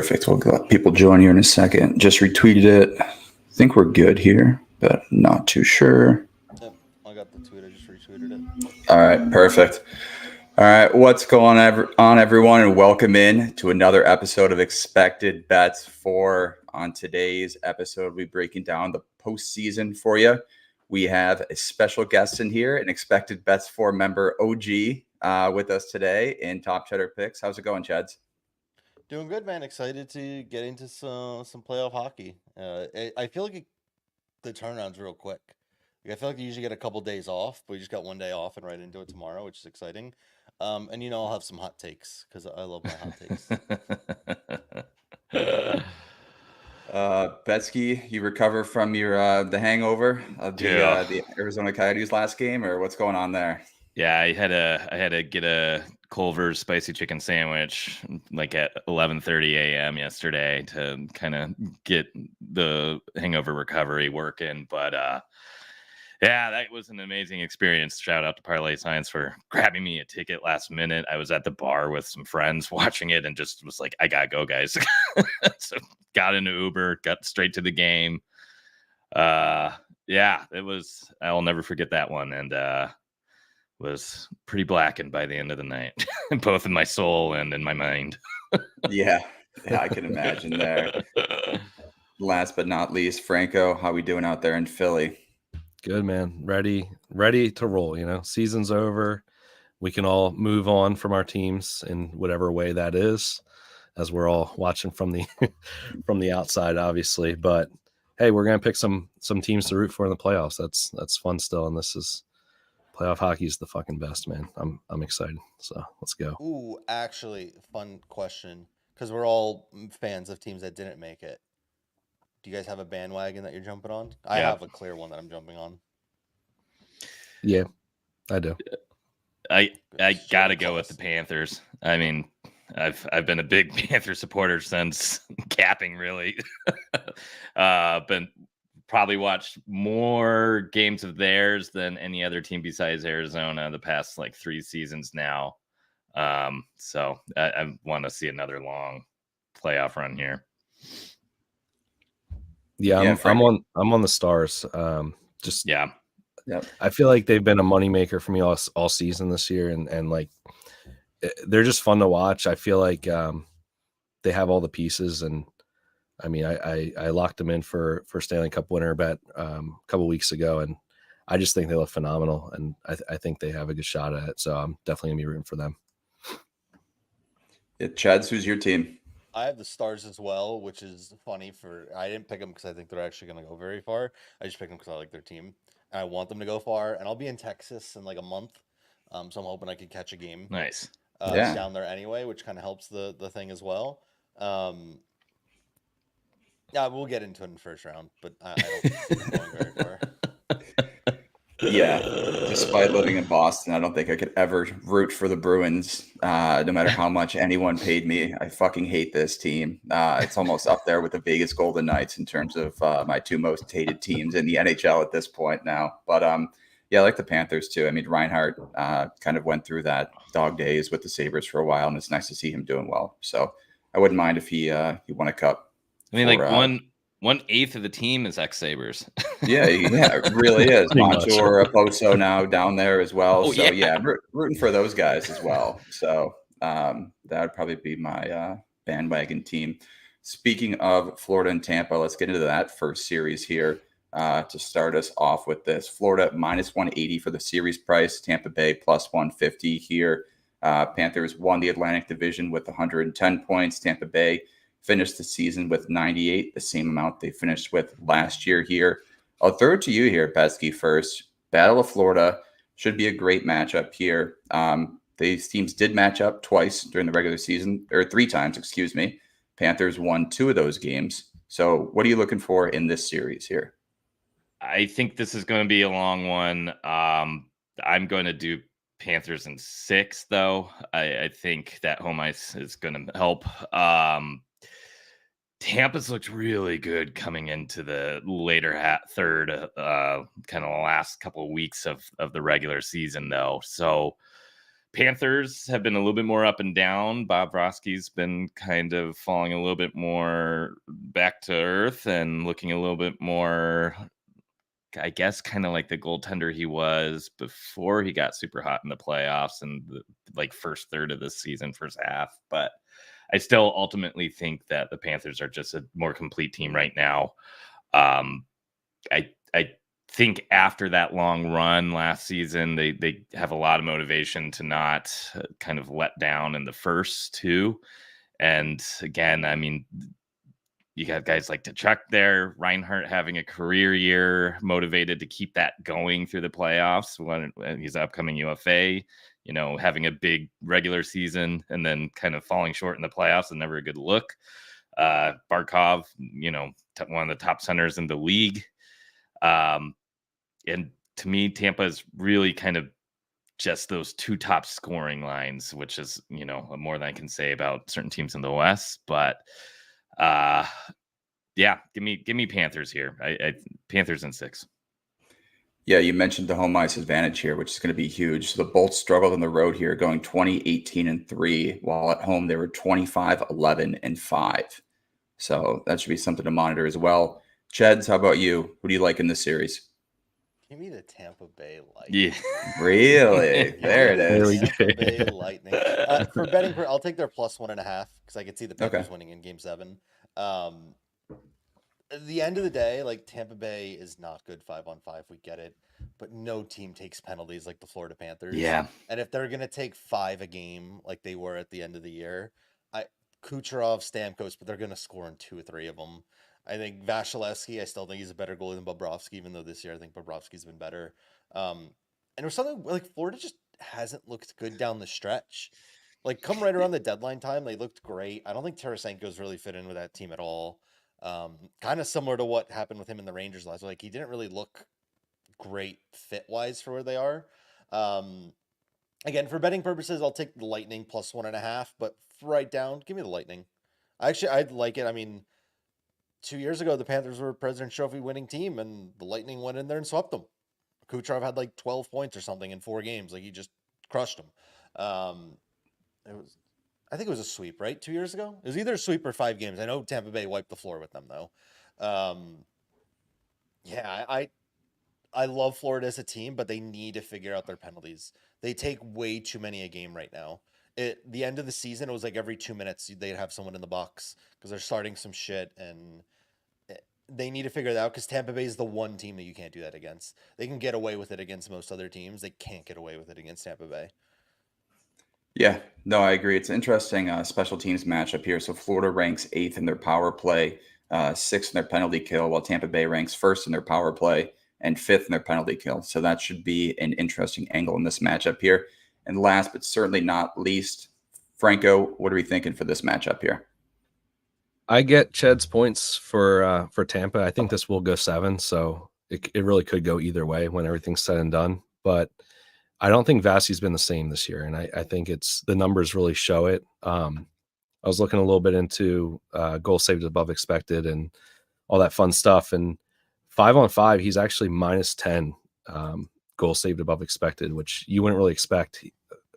Perfect. We'll let people join here in a second. Just retweeted it. I think we're good here, but not too sure. Yep, I got the tweet. I just retweeted it. All right, perfect. All right, what's going on, everyone, and welcome in to another episode of Expected Bets 4. On today's episode, we're breaking down the postseason for you. We have a special guest in here, an Expected Bets 4 member, OG, with us today in Top Cheddar Picks. How's it going, Chads? Doing good, man. Excited to get into some playoff hockey. I feel like the turnaround's real quick. Like, I feel like you usually get a couple days off, but we just got one day off and right into it tomorrow, which is exciting. And I'll have some hot takes because I love my hot takes. Betsky, you recover from your the hangover of the Arizona Coyotes last game, or what's going on there? Yeah, I had to get a Culver's spicy chicken sandwich like at 11:30 a.m. yesterday to kind of get the hangover recovery working. But yeah, that was an amazing experience. Shout out to Parlay Science for grabbing me a ticket last minute. I was at the bar with some friends watching it and just was like, I gotta go, guys. So got in an Uber, got straight to the game. Yeah, it was. I'll never forget that one. And was pretty blackened by the end of the night, both in my soul and in my mind. Yeah, I can imagine there. Last but not least, Franco, how we doing out there in Philly? Good, man. Ready to roll. Season's over. We can all move on from our teams in whatever way that is, as we're all watching from the from the outside, obviously. But hey, we're gonna pick some teams to root for in the playoffs. That's fun still, and this is playoff hockey is the fucking best, man. I'm excited. So let's go. Ooh, actually, fun question because we're all fans of teams that didn't make it. Do you guys have a bandwagon that you're jumping on? I have a clear one that I'm jumping on. Yeah, I do. I gotta go with the Panthers. I mean, I've been a big Panther supporter since capping, really. Been probably watched more games of theirs than any other team besides Arizona the past like 3 seasons now. So I want to see another long playoff run here. Yeah, I'm on the Stars. I feel like they've been a moneymaker for me all season this year, and like they're just fun to watch. I feel like they have all the pieces, and I mean, I locked them in for Stanley Cup winner bet a couple weeks ago, and I just think they look phenomenal, and I think they have a good shot at it. So I'm definitely gonna be rooting for them. Yeah, Chads, who's your team? I have the Stars as well, which is funny. I didn't pick them because I think they're actually going to go very far. I just picked them because I like their team, and I want them to go far. And I'll be in Texas in like a month, so I'm hoping I could catch a game. Nice. Down there anyway, which kind of helps the thing as well. Yeah, we'll get into it in the first round, but I don't think I'm going very far. Yeah, despite living in Boston, I don't think I could ever root for the Bruins, no matter how much anyone paid me. I fucking hate this team. It's almost up there with the Vegas Golden Knights in terms of my 2 most hated teams in the NHL at this point now. But yeah, I like the Panthers too. I mean, Reinhart kind of went through that dog days with the Sabres for a while, and it's nice to see him doing well. So I wouldn't mind if he won a cup. I mean, like 1/8 of the team is ex-Sabres. Yeah, it really is. Montour, Poso now down there as well. Oh, so yeah, rooting for those guys as well. So that would probably be my bandwagon team. Speaking of Florida and Tampa, let's get into that first series here to start us off with this. Florida minus 180 for the series price. Tampa Bay plus 150 here. Panthers won the Atlantic Division with 110 points. Tampa Bay finished the season with 98, the same amount they finished with last year here. I'll throw it to you here, Betsky, first. Battle of Florida should be a great matchup here. These teams did match up twice during the regular season, or 3 times, excuse me. Panthers won 2 of those games. So what are you looking for in this series here? I think this is going to be a long one. I'm going to do Panthers in 6, though. I think that home ice is going to help. Tampa's looked really good coming into the later third, kind of the last couple of weeks of the regular season, though. So Panthers have been a little bit more up and down. Bob Roski's been kind of falling a little bit more back to earth and looking a little bit more, I guess, kind of like the goaltender he was before he got super hot in the playoffs and the like first third of the season, first half. But I still ultimately think that the Panthers are just a more complete team right now. I think after that long run last season, they have a lot of motivation to not kind of let down in the first two. And again, I mean, you got guys like Tkachuk there, Reinhart having a career year, motivated to keep that going through the playoffs when he's an upcoming UFA, you know, having a big regular season and then kind of falling short in the playoffs and never a good look. Barkov, you know, one of the top centers in the league. And to me, Tampa is really kind of just those two top scoring lines, which is, you know, more than I can say about certain teams in the West. But yeah, give me Panthers here. I Panthers in 6. Yeah, you mentioned the home ice advantage here, which is going to be huge. So the Bolts struggled on the road here, going 20-18-3, while at home they were 25-11-5. So that should be something to monitor as well. Cheds, how about you? Who do you like in this series? Give me the Tampa Bay Lightning. Yeah, Really? There it is. Tampa Bay Lightning. For betting, I'll take their +1.5 because I could see the Panthers winning in Game 7. At the end of the day, like Tampa Bay is not good 5-on-5. We get it, but no team takes penalties like the Florida Panthers. Yeah. And if they're gonna take 5 a game like they were at the end of the year, Kucherov, Stamkos, but they're gonna score in 2 or 3 of them. I think Vasilevsky, I still think he's a better goalie than Bobrovsky, even though this year I think Bobrovsky's been better. And there's something like Florida just hasn't looked good down the stretch. Like come right around the deadline time, they looked great. I don't think Tarasenko's really fit in with that team at all. Kind of similar to what happened with him in the Rangers last. Like he didn't really look great fit wise for where they are. Again, for betting purposes, I'll take the Lightning +1.5. But right down, give me the Lightning. I'd like it. I mean, 2 years ago, the Panthers were a President's Trophy winning team, and the Lightning went in there and swept them. Kucherov had like 12 points or something in 4 games. Like he just crushed them. I think it was a sweep, right? 2 years ago? It was either a sweep or 5 games. I know Tampa Bay wiped the floor with them, though. Yeah, I love Florida as a team, but they need to figure out their penalties. They take way too many a game right now. At the end of the season, it was like every 2 minutes they'd have someone in the box because they're starting some shit, and they need to figure that out because Tampa Bay is the one team that you can't do that against. They can get away with it against most other teams. They can't get away with it against Tampa Bay. Yeah, no, I agree. It's an interesting special teams matchup here. So Florida ranks 8th in their power play, 6th in their penalty kill, while Tampa Bay ranks 1st in their power play and 5th in their penalty kill. So that should be an interesting angle in this matchup here. And last but certainly not least, Franco, what are we thinking for this matchup here? I get Ched's points for Tampa. I think this will go 7, so it really could go either way when everything's said and done. But I don't think Vasi's been the same this year, and I think it's the numbers really show it. I was looking a little bit into goal saved above expected and all that fun stuff, and 5-on-5, he's actually -10 goal saved above expected, which you wouldn't really expect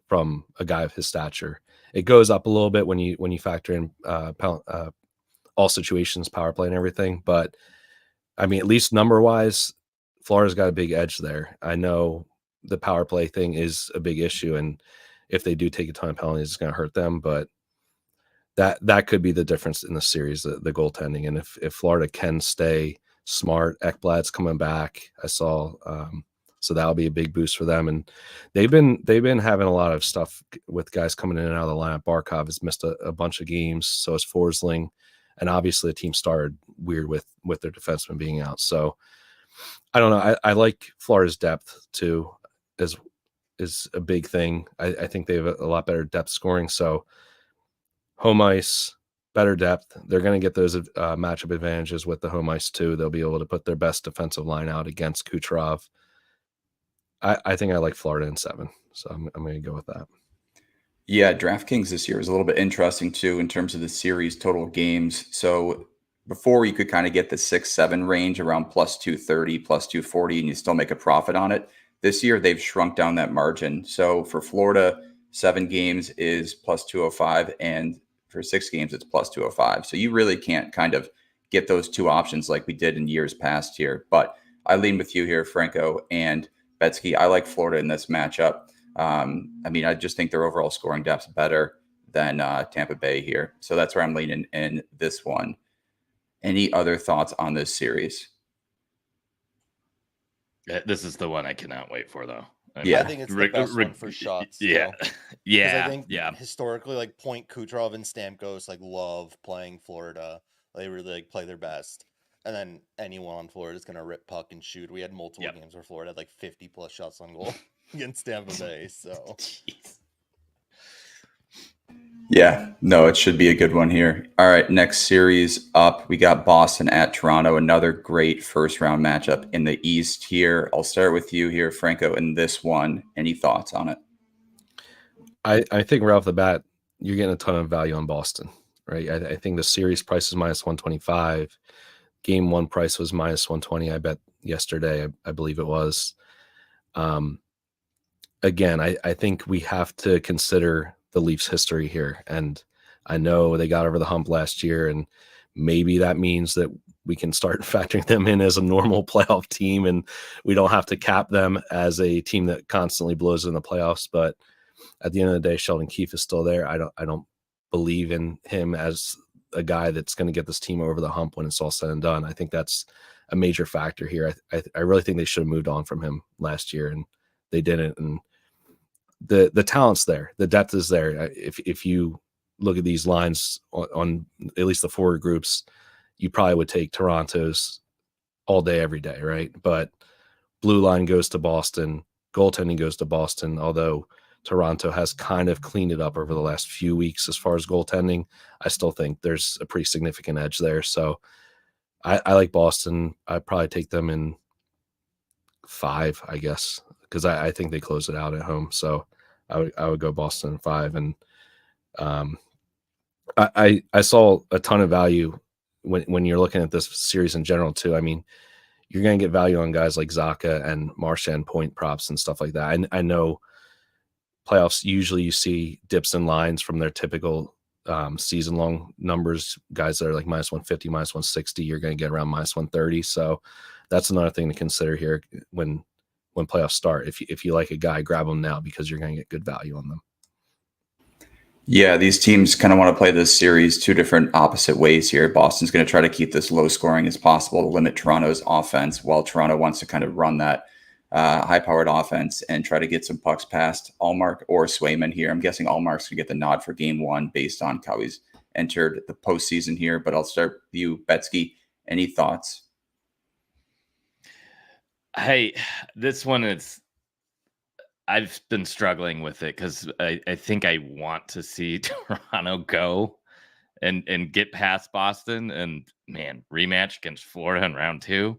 from a guy of his stature. It goes up a little bit when you factor in all situations, power play, and everything. But I mean, at least number wise, Florida's got a big edge there. I know the power play thing is a big issue, and if they do take a ton of penalties, it's going to hurt them. But that could be the difference in the series, the goaltending. And if Florida can stay smart, Ekblad's coming back. I saw, so that'll be a big boost for them. And they've been having a lot of stuff with guys coming in and out of the lineup. Barkov has missed a bunch of games, so has Forsling, and obviously the team started weird with their defenseman being out. So I don't know. I like Florida's depth too, is a big thing. I think they have a lot better depth scoring. So home ice, better depth. They're going to get those matchup advantages with the home ice too. They'll be able to put their best defensive line out against Kucherov. I think I like Florida in 7, so I'm going to go with that. Yeah, DraftKings this year is a little bit interesting too in terms of the series total games. So before you could kind of get the 6-7 range around +230, +240, and you still make a profit on it. This year they've shrunk down that margin. So for Florida, 7 games is plus 205, and for 6 games it's plus 205. So you really can't kind of get those two options like we did in years past here. But I lean with you here, Franco and Betsky. I like Florida in this matchup. I mean, I just think their overall scoring depth's better than Tampa Bay here. So that's where I'm leaning in this one. Any other thoughts on this series? This is the one I cannot wait for, though. Yeah. I think it's the best one for shots. Yeah, Too. yeah, I think yeah. historically, like Point, Kucherov, and Stamkos like love playing Florida. They really like play their best. And then anyone on Florida is gonna rip puck and shoot. We had multiple games where Florida had like 50 plus shots on goal against Tampa Bay. So Jeez. Yeah, no, it should be a good one here. All right, next series up, we got Boston at Toronto, another great first round matchup in the East here. I'll start with you here, Franco, in this one. Any thoughts on it? I think right off the bat, you're getting a ton of value on Boston, right? I think the series price is minus 125. Game one price was minus 120. I bet yesterday, I believe it was. Again, I think we have to consider the Leafs' history here. And I know they got over the hump last year, and maybe that means that we can start factoring them in as a normal playoff team, and we don't have to cap them as a team that constantly blows in the playoffs. But at the end of the day, Sheldon Keefe is still there. I don't believe in him as a guy that's going to get this team over the hump when it's all said and done. I think that's a major factor here. I really think they should have moved on from him last year, and they didn't. And the talent's there, the depth is there. If you look at these lines on at least the forward groups, you probably would take Toronto's all day, every day, right? But blue line goes to Boston, goaltending goes to Boston, although Toronto has kind of cleaned it up over the last few weeks as far as goaltending. I still think there's a pretty significant edge there. So I like Boston. I'd probably take them in 5, I guess, because I think they close it out at home. So I would go Boston in 5. And I saw a ton of value when you're looking at this series in general too. I mean, you're going to get value on guys like Zaka and Marchand point props and stuff like that. I know playoffs, usually you see dips in lines from their typical season long numbers. Guys that are like minus 150, minus 160, you're going to get around minus 130. So that's another thing to consider here when playoffs start. If you like a guy, grab them now because you're going to get good value on them. Yeah, these teams kind of want to play this series two different opposite ways here. Boston's going to try to keep this low scoring as possible to limit Toronto's offense, while Toronto wants to kind of run that high-powered offense and try to get some pucks past Allmark or Swayman here. I'm guessing Allmark's going to get the nod for game one based on how he's entered the postseason here, but I'll start with you, Betsky. Any thoughts? Hey, this one I've been struggling with it because I think I want to see Toronto go and get past Boston, and man, rematch against Florida in round 2.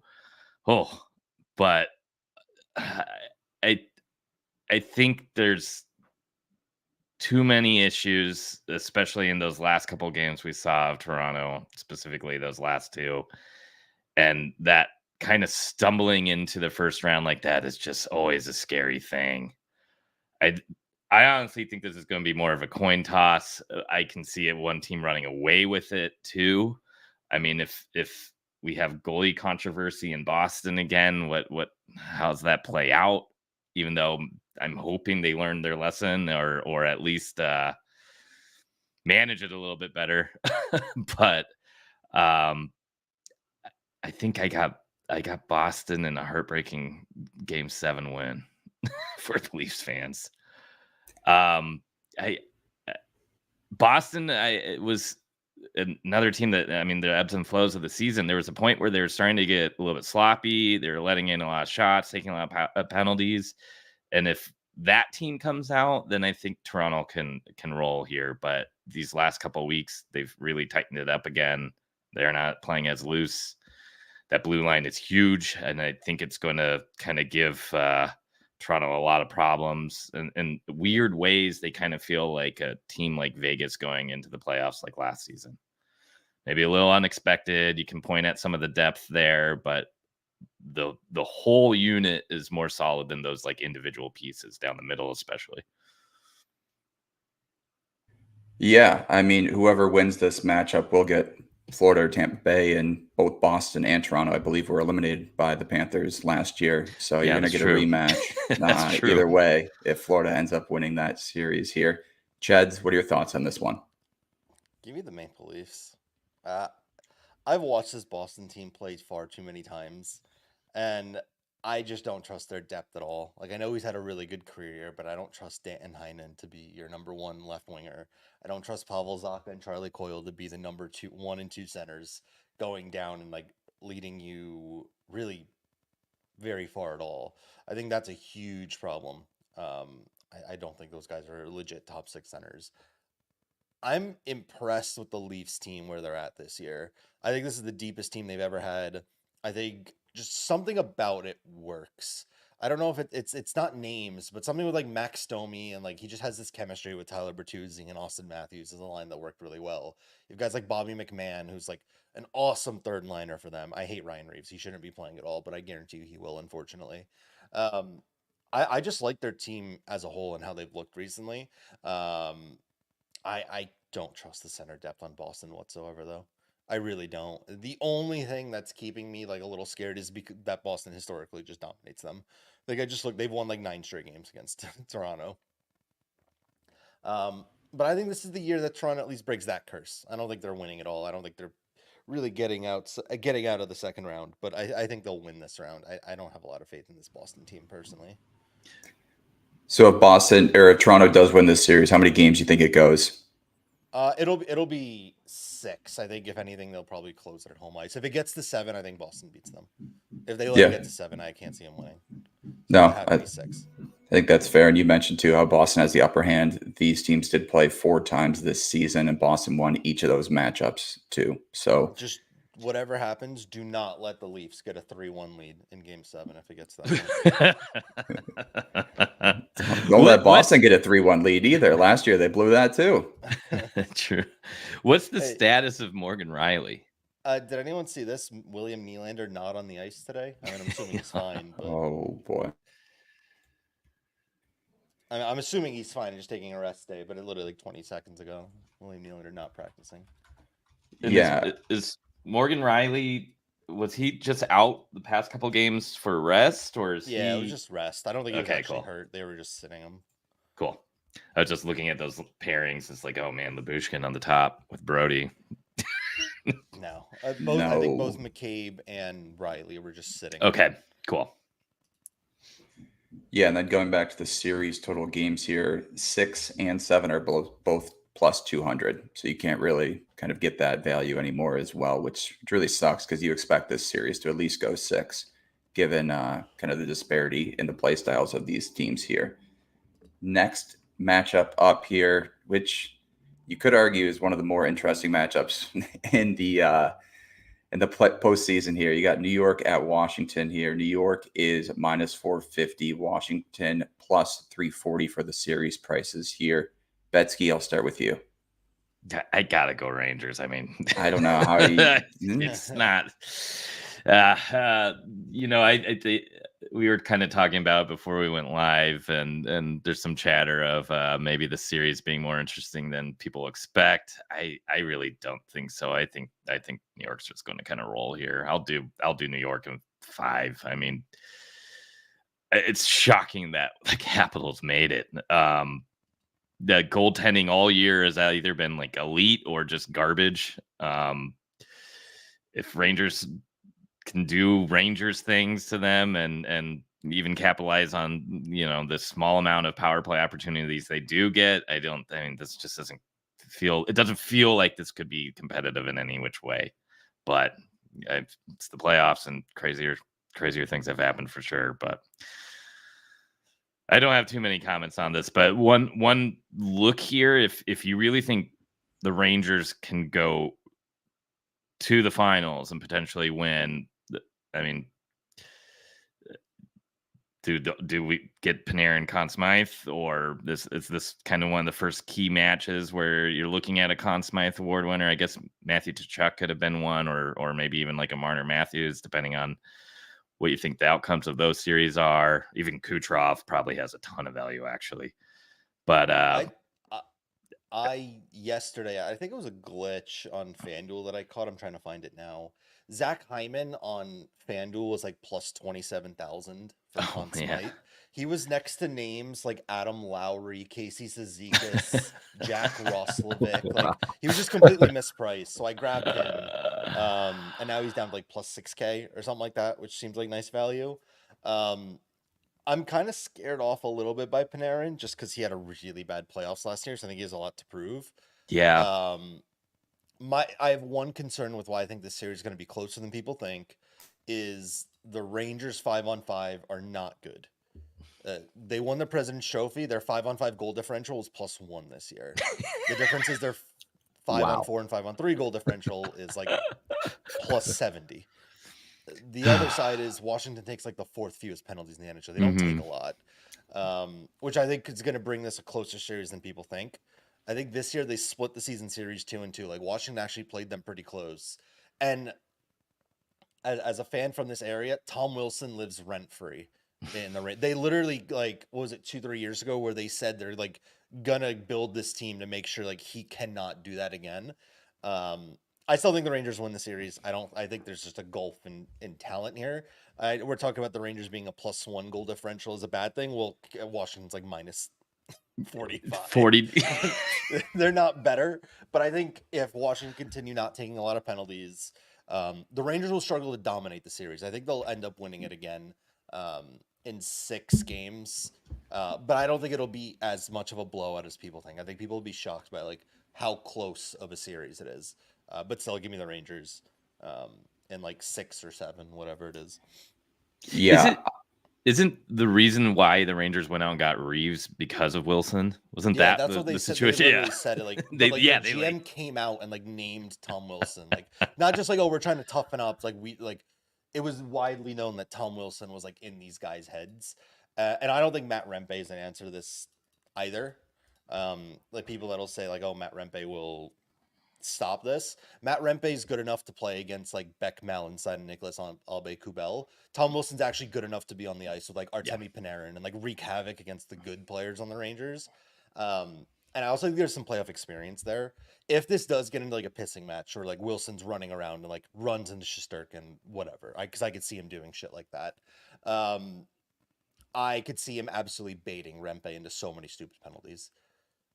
Oh, but I think there's too many issues, especially in those last couple games we saw of Toronto, specifically those last 2, and that kind of stumbling into the first round like that is just always a scary thing. I honestly think this is going to be more of a coin toss. I can see it one team running away with it too. I mean, if we have goalie controversy in Boston again, how's that play out? Even though I'm hoping they learned their lesson or at least manage it a little bit better. But I think I got Boston in a heartbreaking Game 7 win for the Leafs fans. Boston, it was another team that, I mean, the ebbs and flows of the season. There was a point where they were starting to get a little bit sloppy. They were letting in a lot of shots, taking a lot of penalties. And if that team comes out, then I think Toronto can roll here. But these last couple of weeks, they've really tightened it up again. They're not playing as loose. That blue line is huge, and I think it's going to kind of give Toronto a lot of problems. And in weird ways, they kind of feel like a team like Vegas going into the playoffs like last season. Maybe a little unexpected. You can point at some of the depth there, but the whole unit is more solid than those like individual pieces down the middle, especially. Yeah, I mean, whoever wins this matchup will get Florida or Tampa Bay, and both Boston and Toronto, I believe, were eliminated by the Panthers last year. So you're Yeah, going to that's get a true. rematch That's true. either way if Florida ends up winning that series here. Cheds, what are your thoughts on this one? Give me the Maple Leafs. Uh, I've watched this Boston team play far too many times, and I just don't trust their depth at all. Like, I know he's had a really good career, but I don't trust Dan Heinen to be your number one left winger. I don't trust Pavel Zacha and Charlie Coyle to be the number 1 and 2 centers going down and like leading you really very far at all. I think that's a huge problem. I don't think those guys are legit top 6 centers. I'm impressed with the Leafs team where they're at this year. I think this is the deepest team they've ever had. I think just something about it works. I don't know if it's not names, but something with like Max Domi and like he just has this chemistry with Tyler Bertuzzi and Austin Matthews is a line that worked really well. You've guys like Bobby McMahon, who's like an awesome third liner for them. I hate Ryan Reeves; he shouldn't be playing at all, but I guarantee you he will. Unfortunately, um, I just like their team as a whole and how they've looked recently. I don't trust the center depth on Boston whatsoever, though. I really don't. The only thing that's keeping me like a little scared is because that Boston historically just dominates them. Like I just look, they've won like 9 straight games against Toronto. But I think this is the year that Toronto at least breaks that curse. I don't think they're winning at all. I don't think they're really getting out of the second round. But I think they'll win this round. I don't have a lot of faith in this Boston team personally. So if Boston or if Toronto does win this series, how many games do you think it goes? It'll be 6. I think if anything, they'll probably close it at home ice. If it gets to 7, I think Boston beats them. If they let it get to 7, I can't see them winning. So No, it'll have to be 6. I think that's fair. And you mentioned too how Boston has the upper hand. These teams did play 4 times this season, and Boston won each of those matchups too. So Just whatever happens, do not let the Leafs get a 3-1 lead in Game 7 if it gets that way. don't let Boston get a 3-1 lead either. Last year they blew that too. True. What's the Hey. status of Morgan Riley? Did anyone see this? William Nylander not on the ice today? I mean, I'm assuming he's fine. But Oh boy. I mean, I'm assuming he's fine and just taking a rest day, but it literally like 20 seconds ago, William Nylander not practicing. And Yeah. Is Morgan Riley, was he just out the past couple games for rest, or is Yeah, he? it was just rest. I don't think he was Okay, actually cool. hurt. They were just sitting him. Cool. I was just looking at those pairings. It's like, oh man, Labushkin on the top with Brody. No, I think both McCabe and Riley were just sitting. Okay, cool. Yeah, and then going back to the series total games here, 6 and 7 are both plus 200. So you can't really kind of get that value anymore as well, which really sucks because you expect this series to at least go 6, given kind of the disparity in the play styles of these teams here. Next matchup up here, which you could argue is one of the more interesting matchups in the postseason here. You got New York at Washington here. New York is minus 450. Washington plus 340 for the series prices here. Betsky, I'll start with you. I gotta go Rangers. I mean, I don't know how you. It's not. We were kind of talking about it before we went live, and there's some chatter of maybe the series being more interesting than people expect. I really don't think so. I think New York's just going to kind of roll here. I'll do New York in 5. I mean, it's shocking that the Capitals made it. The goaltending all year has either been like elite or just garbage. If Rangers can do Rangers things to them and even capitalize on, the small amount of power play opportunities they do get, this just doesn't feel like this could be competitive in any which way. But it's the playoffs and crazier things have happened for sure. But I don't have too many comments on this, but one look here, if you really think the Rangers can go to the finals and potentially win, I mean, do we get Panarin, Conn Smythe, or is this kind of one of the first key matches where you're looking at a Conn Smythe award winner? I guess Matthew Tkachuk could have been one, or maybe even like a Marner Matthews, depending on what you think the outcomes of those series are. Even Kucherov probably has a ton of value, actually. But Yesterday, I think it was a glitch on FanDuel that I caught. I'm trying to find it now. Zach Hyman on FanDuel was like plus 27,000 for Conn yeah. Smythe. He was next to names like Adam Lowry, Casey Cizikas, Jack Roslovic. Like he was just completely mispriced. So I grabbed him. And now he's down to like plus 6K or something like that, which seems like nice value. I'm kind of scared off a little bit by Panarin just because he had a really bad playoffs last year, so I think he has a lot to prove. Yeah. I have one concern with why I think this series is going to be closer than people think is the Rangers 5-on-5 are not good. They won the President's Trophy. Their 5-on-5 goal differential is +1 this year. The difference is their 5-on-4 and 5-on-3 goal differential is like +70. The other side is Washington takes like the 4th fewest penalties in the NHL. They don't take a lot, which I think is going to bring this a closer series than people think. I think this year they split the season series 2-2. Like Washington actually played them pretty close. And as a fan from this area, Tom Wilson lives rent free in the They literally like, what was it 2-3 years ago where they said they're like gonna build this team to make sure like he cannot do that again. I still think the Rangers win the series. I think there's just a gulf in talent here. We're talking about the Rangers being a +1 goal differential is a bad thing. Well, Washington's like minus 45. 40. They're not better, but I think if Washington continue not taking a lot of penalties, the Rangers will struggle to dominate the series. I think they'll end up winning it again in 6 games, but I don't think it'll be as much of a blowout as people think. I think people will be shocked by like how close of a series it is. But still, give me the Rangers in like 6 or 7, whatever it is. Yeah. Isn't the reason why the Rangers went out and got Reeves because of Wilson? Wasn't that that's what they said. situation? They said it like, the GM came out and like named Tom Wilson, like not just like, oh, we're trying to toughen up. Like it was widely known that Tom Wilson was like in these guys' heads, and I don't think Matt Rempe is an answer to this either. Like people that'll say like, oh, Matt Rempe will stop this. Matt Rempe is good enough to play against like Beck Mallinside and Nicholas Albe-Kubel. Tom Wilson's actually good enough to be on the ice with like Artemi Panarin and like wreak havoc against the good players on the Rangers. And I also think there's some playoff experience there. If this does get into like a pissing match or like Wilson's running around and like runs into Shesterkin, whatever, because I could see him doing shit like that. I could see him absolutely baiting Rempe into so many stupid penalties.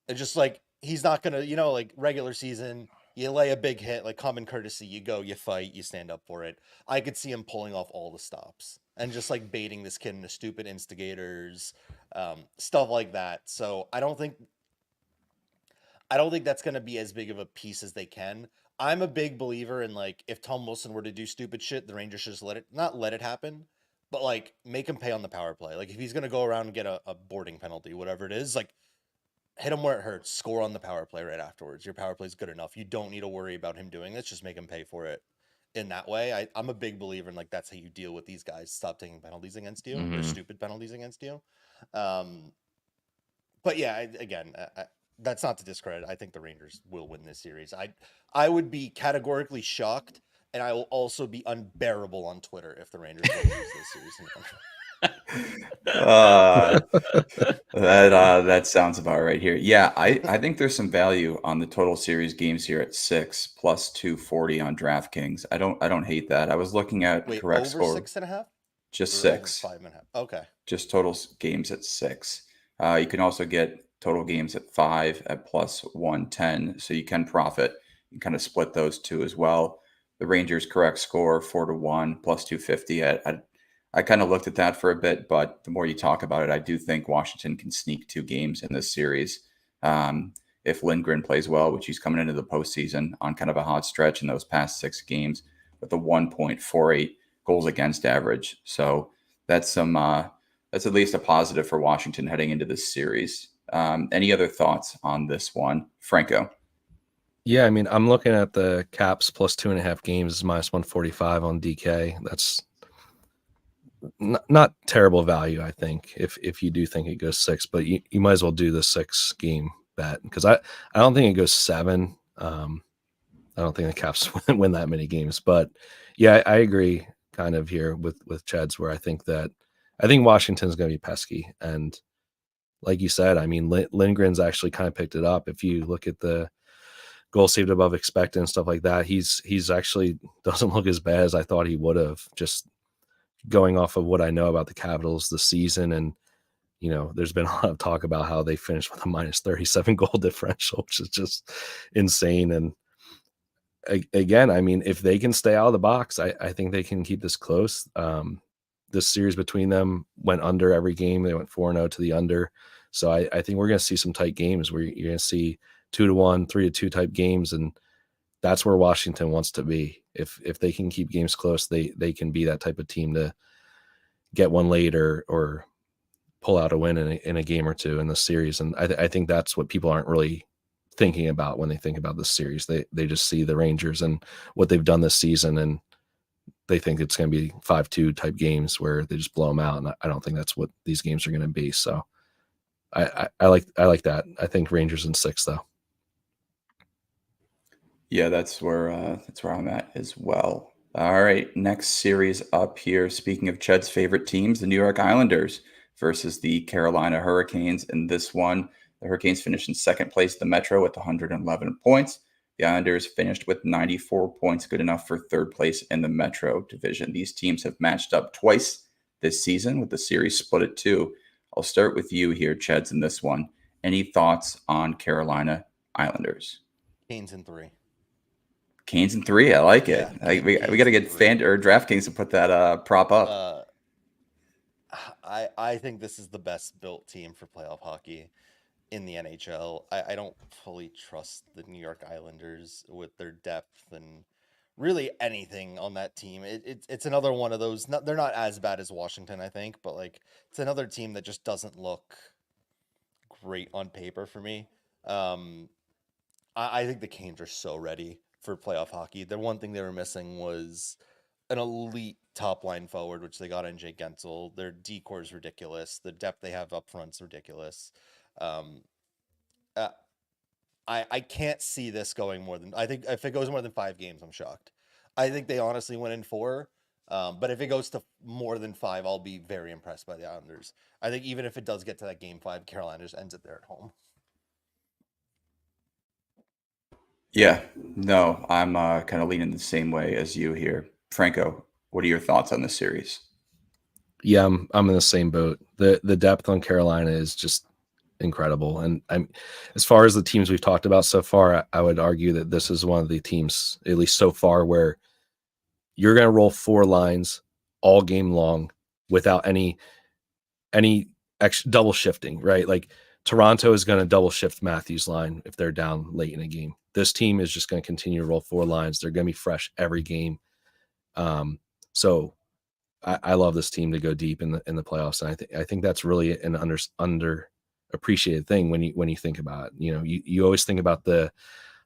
And just like, he's not going to, like regular season, you lay a big hit, like common courtesy, you go, you fight, you stand up for it. I could see him pulling off all the stops and just like baiting this kid into stupid instigators, stuff like that. So I don't think that's going to be as big of a piece as they can. I'm a big believer in like, if Tom Wilson were to do stupid shit, the Rangers should just not let it happen, but like make him pay on the power play. Like if he's going to go around and get a boarding penalty, whatever it is, like, hit him where it hurts, score on the power play right afterwards. Your power play is good enough. You don't need to worry about him doing this. Just make him pay for it in that way. I'm a big believer in like, that's how you deal with these guys. Stop taking penalties against you or stupid penalties against you. But yeah, that's not to discredit. I think the Rangers will win this series. I would be categorically shocked, and I will also be unbearable on Twitter if the Rangers don't lose this series. That sounds about right here. Yeah, I think there's some value on the total series games here at 6 plus 240 on DraftKings. I don't hate that. I was looking at correct over score. 6.5? Just 6. 5.5. Okay. Just total games at 6. You can also get total games at 5 at plus 110. So you can profit. You kind of split those two as well. The Rangers correct score 4-1 plus 250 I kind of looked at that for a bit, but the more you talk about it, I do think Washington can sneak 2 games in this series. If Lindgren plays well, which he's coming into the postseason on kind of a hot stretch in those past 6 games with a 1.48 goals against average. So that's that's at least a positive for Washington heading into this series. Any other thoughts on this one, Franco? Yeah, I mean, I'm looking at the Caps plus 2.5 games is minus 145 on DK. That's not terrible value, I think, if you do think it goes 6, but you might as well do the 6 game bet because I don't think it goes 7. I don't think the Caps win that many games, but yeah, I agree kind of here with Chad's where I think Washington's going to be pesky, and like you said, I mean, Lindgren's actually kind of picked it up. If you look at the goal saved above expected and stuff like that, he's actually doesn't look as bad as I thought he would have, just going off of what I know about the Capitals this season. And, you know, there's been a lot of talk about how they finished with a minus 37 goal differential, which is just insane. And again, I mean, if they can stay out of the box, I think they can keep this close. This series between them went under every game. They went 4-0 to the under. So I think we're going to see some tight games where you're going to see 2-1, 3-2 type games. And that's where Washington wants to be. If they can keep games close, they can be that type of team to get one late or pull out a win in a game or two in the series. And I think that's what people aren't really thinking about when they think about this series. They just see the Rangers and what they've done this season, and they think it's going to be 5-2 type games where they just blow them out. And I don't think that's what these games are going to be. So I like that. I think Rangers in 6 though. Yeah, that's where I'm at as well. All right, next series up here. Speaking of Ched's favorite teams, the New York Islanders versus the Carolina Hurricanes. In this one, the Hurricanes finished in second place at the Metro with 111 points. The Islanders finished with 94 points, good enough for third place in the Metro division. These teams have matched up twice this season, with the series split at 2. I'll start with you here, Cheds, in this one. Any thoughts on Carolina Islanders? Canes in 3. Canes in 3, I like it. Yeah, We got to get DraftKings to put that prop up. I think this is the best built team for playoff hockey in the NHL. I don't fully trust the New York Islanders with their depth and really anything on that team. It's another one of those. They're not as bad as Washington, I think, but like it's another team that just doesn't look great on paper for me. I think the Canes are so ready for playoff hockey. The one thing they were missing was an elite top line forward, which they got in Jake Gensel. Their decor is ridiculous. The depth they have up front is ridiculous. I can't see this going more than, I think if it goes more than 5 games, I'm shocked. I think they honestly went in 4. But if it goes to more than 5, I'll be very impressed by the Islanders. I think even if it does get to that game 5, Carolina just ends it there at home. Yeah, no, I'm kind of leaning the same way as you here. Franco, what are your thoughts on this series? Yeah, I'm in the same boat. The depth on Carolina is just incredible. And as far as the teams we've talked about so far, I would argue that this is one of the teams, at least so far, where you're going to roll 4 lines all game long without any double shifting, right? Like Toronto is going to double shift Matthews' line if they're down late in a game. This team is just going to continue to roll 4 lines. They're going to be fresh every game. So I love this team to go deep in the playoffs, and I think that's really an underappreciated thing when you think about it. You know, you always think about the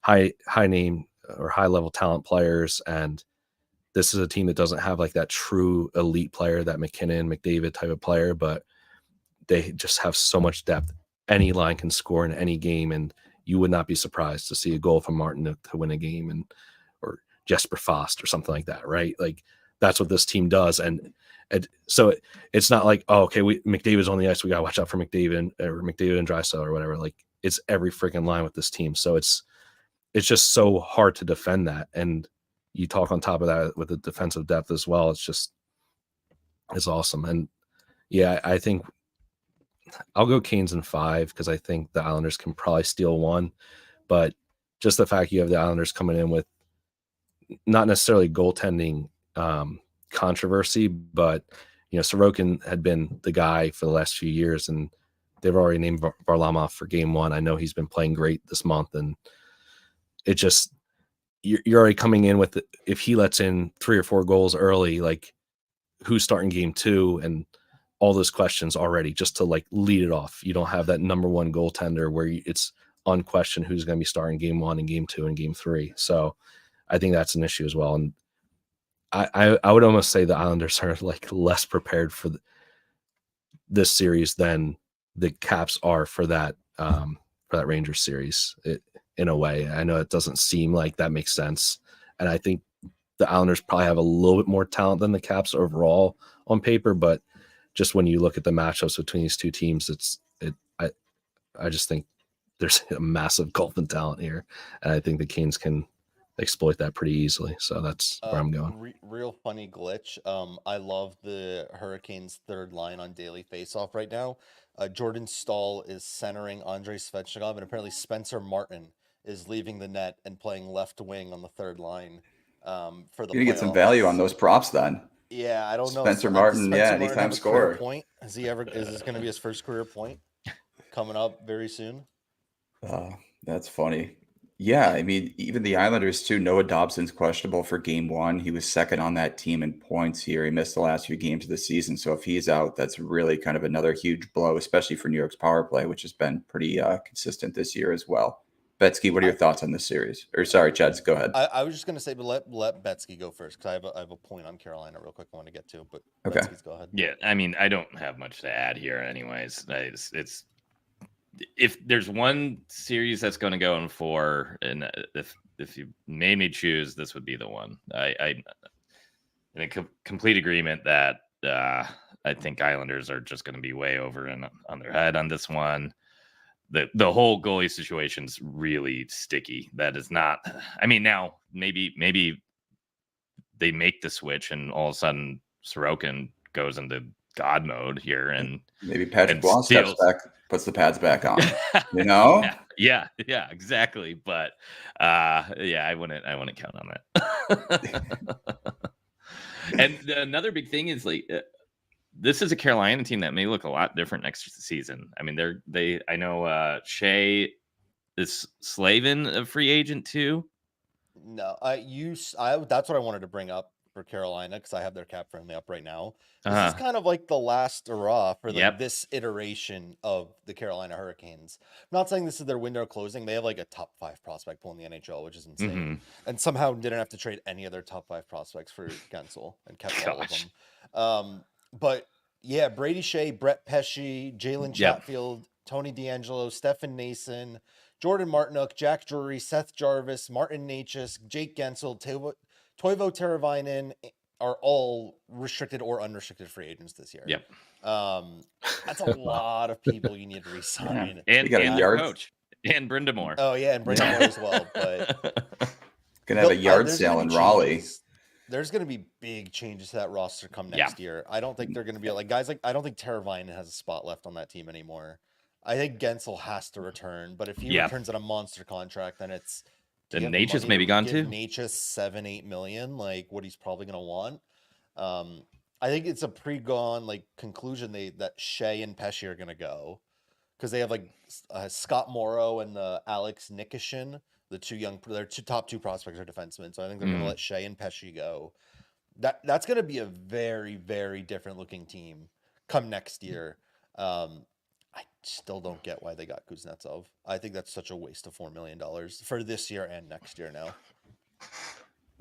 high name or high level talent players, and this is a team that doesn't have like that true elite player, that McKinnon, McDavid type of player, but they just have so much depth. Any line can score in any game, and you would not be surprised to see a goal from Martin to win a game, or Jesper Fast or something like that, right? Like that's what this team does. And so it's not like, oh, okay, McDavid's on the ice, we got to watch out for McDavid and Draisaitl or whatever. Like it's every freaking line with this team. So it's just so hard to defend that. And you talk on top of that with the defensive depth as well. It's awesome. And yeah, I think I'll go Canes in 5 because I think the Islanders can probably steal 1. But just the fact you have the Islanders coming in with not necessarily goaltending controversy, but you know, Sorokin had been the guy for the last few years, and they've already named Varlamov for game 1. I know he's been playing great this month, and it just you're already coming in with if he lets in 3 or 4 goals early, like who's starting game 2 and all those questions already just to like lead it off. You don't have that number 1 goaltender where it's unquestioned who's going to be starting game 1 and game 2 and game 3. So I think that's an issue as well. And I would almost say the Islanders are like less prepared for this series than the Caps are for that Rangers series. In a way, I know it doesn't seem like that makes sense, and I think the Islanders probably have a little bit more talent than the Caps overall on paper. But just when you look at the matchups between these two teams, I just think there's a massive gulf in talent here, and I think the Canes can exploit that pretty easily. So that's where I'm going. Real funny glitch. I love the Hurricanes' third line on daily faceoff right now. Jordan Stahl is centering Andrei Svechnikov, and apparently Spencer Martin is leaving the net and playing left wing on the third line for the You're gonna get some playoffs. value on those props then. Yeah, I don't know. Spencer Does Martin, Spencer yeah, Martin anytime have a career scorer. point? Is this going to be his first career point coming up very soon? That's funny. Yeah, I mean, even the Islanders too. Noah Dobson's questionable for game one. He was second on that team in points here. He missed the last few games of the season. So if he's out, that's really kind of another huge blow, especially for New York's power play, which has been pretty consistent this year as well. Betsky, what are your thoughts on this series? Or sorry, Chad, go ahead. I was just going to say, but let Betsky go first because I have a point on Carolina real quick I want to get to. But Okay. Betsky's go ahead. Yeah, I mean, I don't have much to add here, anyways. It's if there's one series that's going to go in 4, and if you made me choose, this would be the one. I in a complete agreement that I think Islanders are just going to be way over and on their head on this one. The whole goalie situation's really sticky. That is not. I mean, now maybe they make the switch and all of a sudden Sorokin goes into God mode here, and maybe Patrick Roy steps back, puts the pads back on. You know? Yeah, exactly. But I wouldn't count on that. And another big thing is like. This is a Carolina team that may look a lot different next season. I mean, I know Shea is Slavin a free agent too. No, that's what I wanted to bring up for Carolina because I have their cap friendly up right now. This is kind of like the last hurrah for this iteration of the Carolina Hurricanes. I'm not saying this is their window closing. They have like a top 5 prospect pool in the NHL, which is insane, and somehow didn't have to trade any of their top 5 prospects for Gensel and kept all of them. But yeah, Brady Shea, Brett Pesce, Jalen Chatfield, Tony DeAngelo, Stefan Nason, Jordan Martinook, Jack Drury, Seth Jarvis, Martin Necas, Jake Gensel, Toivo Teravainen are all restricted or unrestricted free agents this year. Yep. That's a lot of people you need to re-sign. And you got a yard coach and Brindamore. Oh yeah, and Brindamore as well. But gonna have a yard sale in Raleigh. There's going to be big changes to that roster come next year. I don't think they're going to be like guys like I don't think Teravainen has a spot left on that team anymore. I think Gensel has to return, but if he returns on a monster contract, then it's then Necas may be gone too. Necas $7-8 million, like what he's probably going to want. I think it's a pre-gone like conclusion that Shea and Pesce are going to go because they have like Scott Morrow and Alex Nikishin. Their top 2 prospects are defensemen, so I think they're going to let Shea and Pesce go. That's going to be a very, very different looking team come next year. I still don't get why they got Kuznetsov. I think that's such a waste of $4 million for this year and next year now.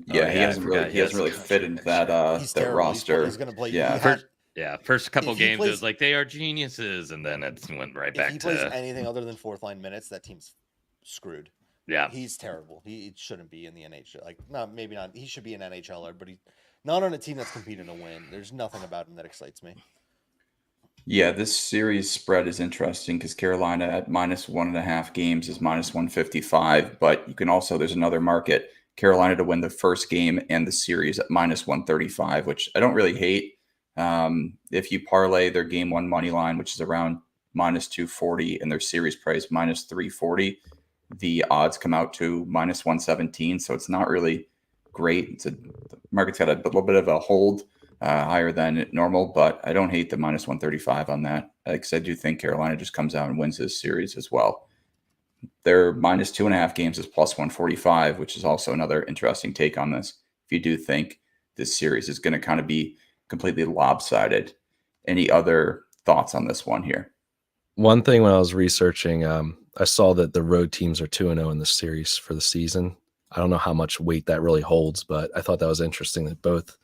Yeah, he hasn't really fit into that that roster. He's going to play. First couple games it was like they are geniuses, and then it went right back to. If he plays anything other than 4th line minutes, that team's screwed. Yeah, he's terrible. He shouldn't be in the NHL. Like, maybe not. He should be an NHLer, but he's not on a team that's competing to win. There's nothing about him that excites me. Yeah, this series spread is interesting because Carolina at -1.5 games is -155, but you can also there's another market. Carolina to win the first game and the series at -135, which I don't really hate. If you parlay their game 1 money line, which is around -240, and their series price -340. The odds come out to -117, so it's not really great. The market's got a little bit of a hold higher than normal, but I don't hate the -135 on that because I do think Carolina just comes out and wins this series as well. Their -2.5 games is +145, which is also another interesting take on this. If you do think this series is going to kind of be completely lopsided, any other thoughts on this one here? One thing when I was researching, I saw that the road teams are 2-0 in this series for the season. I don't know how much weight that really holds, but I thought that was interesting that both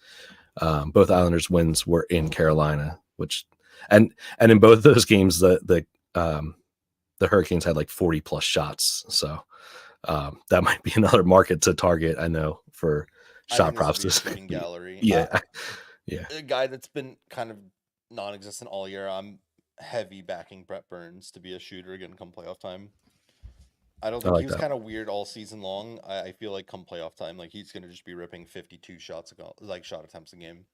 Islanders wins were in Carolina, and in both those games the Hurricanes had like 40 plus shots. So that might be another market to target. I know for shot props. Shooting gallery. Yeah. A guy that's been kind of non-existent all year. I'm heavy backing Brett Burns to be a shooter again come playoff time. I don't I think like he was that. kind of weird all season long. I feel like come playoff time, like he's gonna just be ripping 52 shots like shot attempts a game.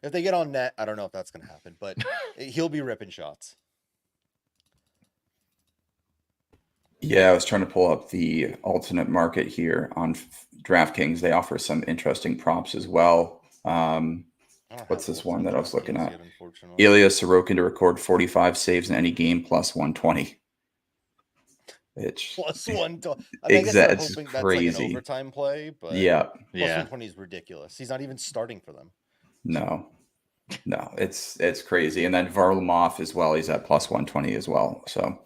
If they get on net, I don't know if that's gonna happen, but he'll be ripping shots. Yeah, I was trying to pull up the alternate market here on DraftKings. They offer some interesting props as well. I don't What's have this Wolves one on that I was looking DraftKings at? yet, unfortunately. Ilya Sorokin to record 45 saves in any game plus 120. It's Plus 120. I mean, I guess they're it's hoping that's like an crazy. overtime play, but Yeah, plus Yeah. 120 is ridiculous. He's not even starting for them. no, it's crazy. And then Varlamov as well. He's at plus 120 as well. So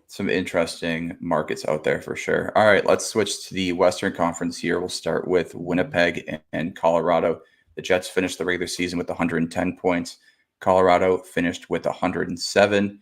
some interesting markets out there for sure. All right, let's switch to the Western Conference here. We'll start with Winnipeg and Colorado. The Jets finished the regular season with 110 points. Colorado finished with 107.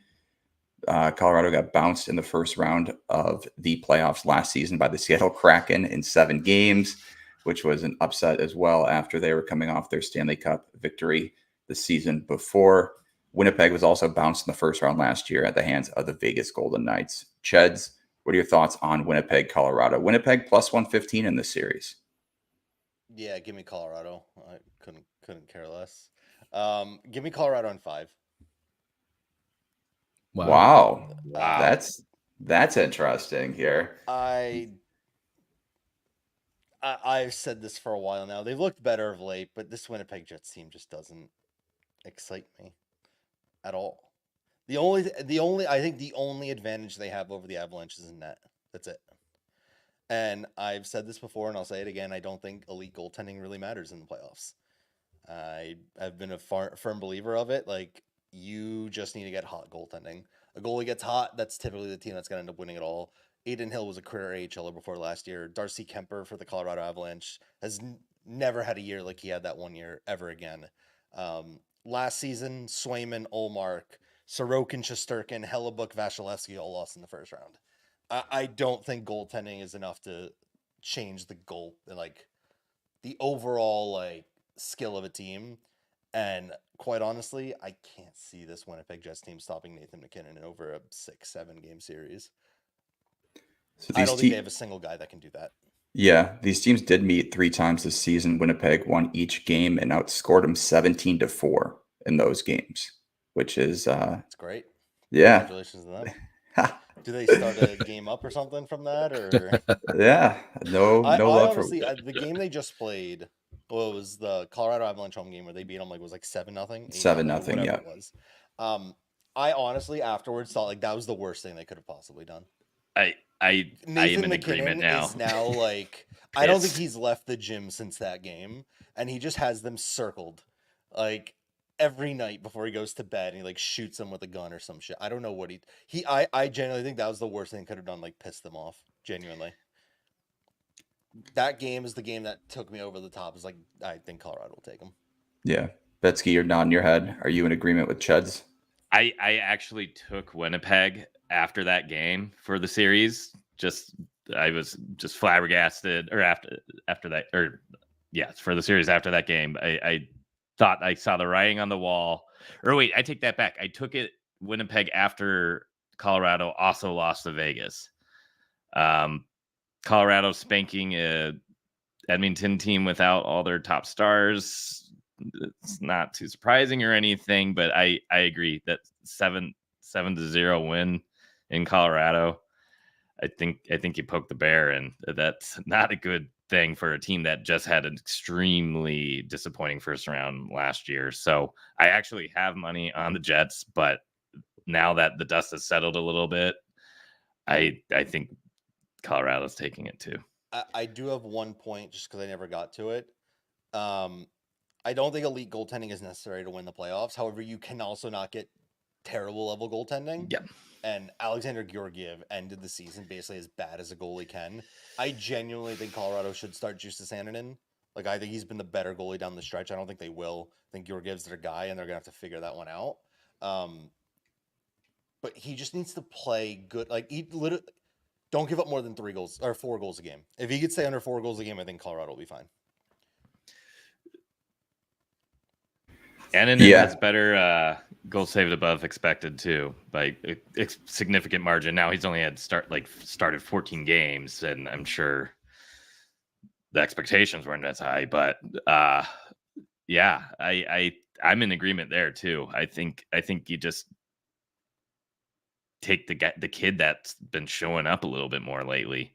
Colorado got bounced in the first round of the playoffs last season by the Seattle Kraken in 7 games, which was an upset as well after they were coming off their Stanley Cup victory the season before. Winnipeg was also bounced in the first round last year at the hands of the Vegas Golden Knights. Cheds, what are your thoughts on Winnipeg, Colorado? Winnipeg plus 115 in this series. Yeah, give me Colorado. I couldn't care less. Give me Colorado in 5. Wow. Wow. That's interesting here. I've said this for a while now. They've looked better of late, but this Winnipeg Jets team just doesn't excite me at all. The only I think the only advantage they have over the Avalanche is in net. That's it. And I've said this before, and I'll say it again. I don't think elite goaltending really matters in the playoffs. I have been a firm believer of it. Like, you just need to get hot goaltending. A goalie gets hot, that's typically the team that's going to end up winning it all. Aiden Hill was a career AHLer before last year. Darcy Kemper for the Colorado Avalanche has never had a year like he had that one year ever again. Last season, Swayman, Olmark, Sorokin, Shesterkin, Hellebuck, Vasilevsky all lost in the first round. I don't think goaltending is enough to change the goal, like the overall like skill of a team. And quite honestly, I can't see this Winnipeg Jets team stopping Nathan McKinnon in over a 6-7 game series. So I don't think they have a single guy that can do that. Yeah, these teams did meet 3 times this season. Winnipeg won each game and outscored them 17-4 in those games, which is That's great. Yeah. Congratulations to them. Do they start a game up or something from that, or Yeah, no love honestly, for the game they just played. Well, it was the Colorado Avalanche home game where they beat them, like, it was like 7-0, 7-0, whatever yeah. it was. I honestly afterwards thought like that was the worst thing they could have possibly done. I am Nathan in agreement now. is now like I don't think he's left the gym since that game, and he just has them circled like every night before he goes to bed, and he like shoots them with a gun or some shit. I don't know what I genuinely think that was the worst thing he could have done, like piss them off. Genuinely. That game is the game that took me over the top. Is like, I think Colorado will take them. Yeah. Betsky, you're nodding your head. Are you in agreement with Cheds? I actually took Winnipeg after that game for the series. I was just flabbergasted, or after that, or yeah, for the series after that game. I thought I saw the writing on the wall. Or wait, I take that back. I took it Winnipeg after Colorado also lost to Vegas. Colorado spanking a Edmonton team without all their top stars. It's not too surprising or anything, but I agree that 7-0 win in Colorado. I think you poked the bear, and that's not a good thing for a team that just had an extremely disappointing first round last year. So I actually have money on the Jets, but now that the dust has settled a little bit, I think Colorado's taking it too. I do have one point just because I never got to it. I don't think elite goaltending is necessary to win the playoffs. However, you can also not get terrible level goaltending. Yeah. And Alexander Georgiev ended the season basically as bad as a goalie can. I genuinely think Colorado should start Justus Annunen. Like, I think he's been the better goalie down the stretch. I don't think they will. I think Georgiev's their guy, and they're going to have to figure that one out. But he just needs to play good. Like, he literally don't give up more than 3 goals or 4 goals a game. If he could stay under 4 goals a game, I think Colorado will be fine. Annunen has better Goal saved above expected too by a significant margin. Now he's only had started 14 games, and I'm sure the expectations weren't as high. But yeah, I'm in agreement there too. I think you just take the kid that's been showing up a little bit more lately.